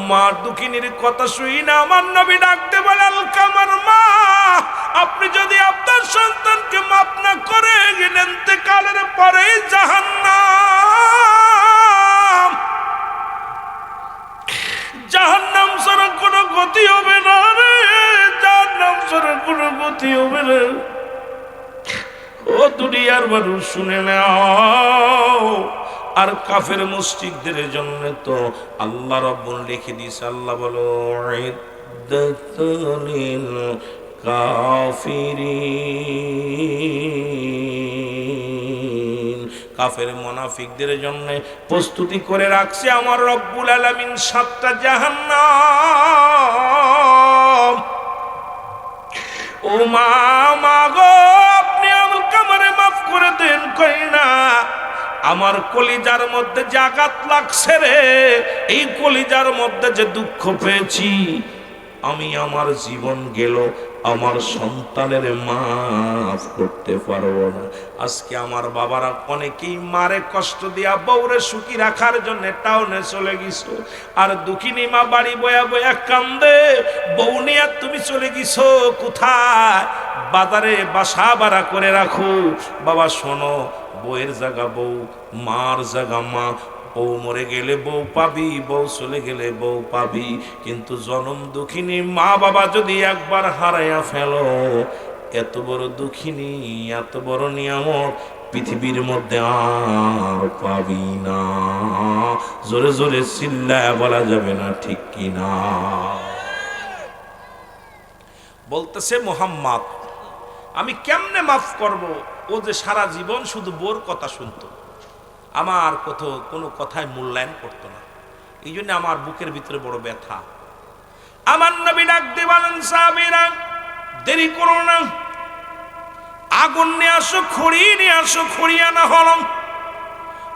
মা দুঃখিনীর কথা শুই না আমার নবী ডাকতে বলে আলকামার মা, আপনি যদি আপনার সন্তানকে মাফ না করে ইন্তেকালের পরে জাহান্নাম, জাহান্নাম ছাড়া কোনো গতি হবে না রে, জাহান্নাম ছাড়া কোনো গতি হবে না। ও দুনিয়ার মানুষ শুনে নাও। আর কাফের মুশরিকদের জন্য তো আল্লাহ রাব্বুল লিখে দিয়েছে, আল্লাহ বলো ইদ্দাতুল কাফিরিন, কাফের মুনাফিকদের জন্য প্রস্তুতি করে রাখছে আমার রব্বুল আলামিন 7টা জাহান্নাম। ও মা মা গো আপনি আমাকে আমারে মাফ করে দেন। কই না, আমার কলিজার মধ্যে যে আঘাত লাগছে রে, এই কলিজার মধ্যে যে দুঃখ পেয়েছি, আমি আমার জীবন গেল আমার সন্তানের মাফ করতে পারবো না। আজকে আমার বাবারা অনেকেই মারে কষ্ট দিয়া বউরে সুখী রাখার জন্য টাউনে চলে গেছো, আর দুঃখিনী মা বাড়ি বয়া বয়া কান্দে, বউ নিয়ে তুমি চলে গেছো কোথায়? বাজারে বাসা ভাড়া করে রাখো। বাবা শোনো, বউয়ের জায়গা বউ, মার জায়গা মা। বউ মরে গেলে বউ পাবি, বউ চলে গেলে বউ পাবি, কিন্তু জনম দুঃখিনী মা বাবা যদি একবার হারাইয়া ফেলো, এত বড় দুঃখিনী এত বড় নিয়ামত পৃথিবীর মধ্যে আর পাবি না। জোরে জোরে চিল্লায় বলা যাবে না, ঠিক কি না? বলতেছে মুহাম্মদ আমি কেমনে মাফ করব? ও যে সারা জীবন শুধু বোর কথা শুনতো, আমার কোনো কথায় মূল্যায়ন করতো না, এই জন্য আমার বুকের ভিতরে বড় ব্যথা। আমার নবী ডাক দিয়ে বলেন সাহাবীরা দেরি করো না, আগুন নিয়ে আসো, খড়ি নিয়ে আসো। খড়ি আনা হলো,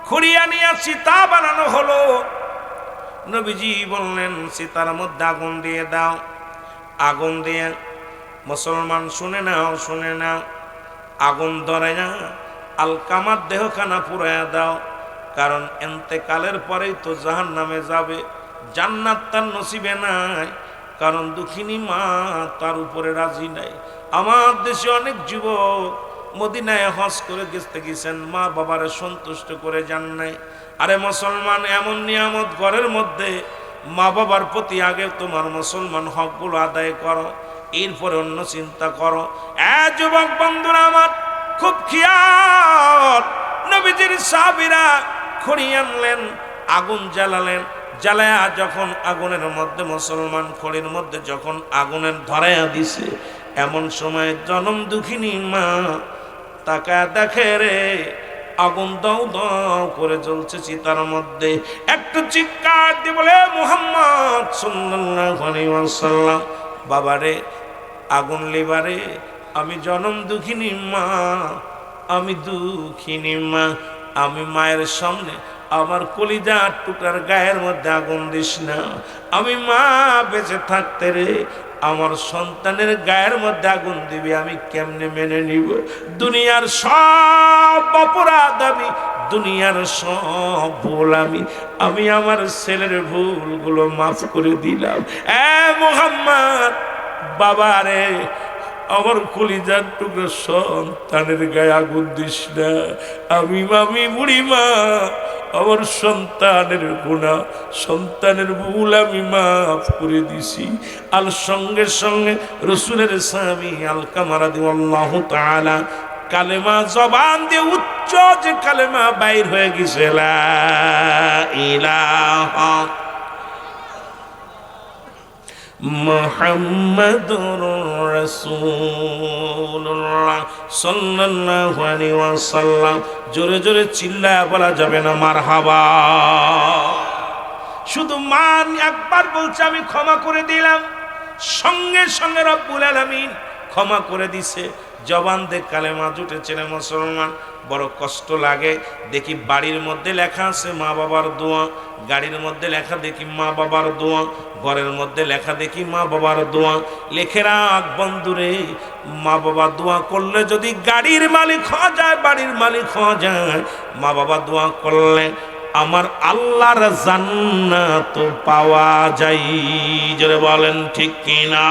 খড়িয়া নিয়ে চিতা বানানো হলো। নবীজি বললেন চিতার মধ্যে আগুন দিয়ে দাও। আগুন দিয়ে মুসলমান শুনে নাও, শুনে নাও, আগুন ধরে না, আলকামার দেহখানা পুরাইয়া দাও, কারণ এন্তেকালের পরেই তো জাহান্নামে যাবে, জান্নাত তার নসিবে নাই, কারণ দুঃখিনী মা তার উপরে রাজি নাই। আমার দেশে অনেক যুবক মদিনায় হজ করে গেছেন, মা বাবারে সন্তুষ্ট করে যান নাই। আরে মুসলমান, এমন নিয়ামত ঘরের মধ্যে, মা বাবার প্রতি আগে তোমার মুসলমান হকগুলো আদায় করো, এরপরে অন্য চিন্তা করো। যুবক বন্ধুরা আমার খুব খেয়াল, নবীজির সাহাবীরা খড়ি আনলেন, আগুন জ্বালালেন, জ্বালায়া যখন আগুনের মধ্যে মুসলমান খড়ির মধ্যে যখন আগুনের ধরাইয়া দিছে, এমন সময় জনম দুঃখিনী মা তাকায় দেখে রে আগুন দাও দাও করে জ্বলছে চিতার মধ্যে। একটু চিৎকার দিয়ে বলে মুহাম্মদ সাল্লাল্লাহু আলাইহি ওয়াসাল্লাম, বাবারে আগুন লিবারে, আমি জনম দুঃখিনী মা, আমি দুঃখিনী মা, আমি মায়ের সামনে আমার কলিজার টুকরার গায়ের মধ্যে আগুন দিস না। আমি মা বেঁচে থাকতে রে আমার সন্তানের গায়ের মধ্যে আগুন দিবি, আমি কেমনে মেনে নিব? দুনিয়ার সব অপরাধ আমি, দুনিয়ার সব ভুল আমি আমার ছেলের ভুলগুলো মাফ করে দিলাম। এ মুহাম্মদ, বাবা রে, আমার কলিজার টুকরো সন্তানের গায়ে আগুন দিস না। আমি বুড়ি মা, আমার সন্তানের গুনাহ, সন্তানের ভুল আমি মাফ করে দিছি। আর সঙ্গে সঙ্গে রসুলের সাহাবী আলকামা রাদিয়াল্লাহু তাআলা কালেমা জবান দিয়ে উচ্চ যে কালেমা বাইর হয়ে গেছে, লা ইলাহা মুহাম্মাদুর রাসূলুল্লাহ সাল্লাল্লাহু আলাইহি ওয়াসাল্লাম। জোরে জোরে চিল্লায়া বলা যাবে না মারহাবা? শুধু মান একবার বলছে আমি ক্ষমা করে দিলাম, সঙ্গে সঙ্গে রব্বুল আলামিন ক্ষমা করে দিছে। জবান দিয়ে কালেমা জুটেছে রে মুসলমান। বড় কষ্ট লাগে, দেখি বাড়ির মধ্যে লেখা আছে মা বাবার দোয়া, গাড়ির মধ্যে লেখা দেখি মা বাবার দোয়া, ঘরের মধ্যে লেখা দেখি মা বাবার দোয়া। লেখে রাখ বন্ধুরে, মা বাবা দোয়া করলে যদি গাড়ির মালিক হওয়া যায়, বাড়ির মালিক হওয়া যায়, মা বাবা দোয়া করলে আমার আল্লাহর জান্নাত পাওয়া যায়। জোরে বলেন ঠিক কিনা?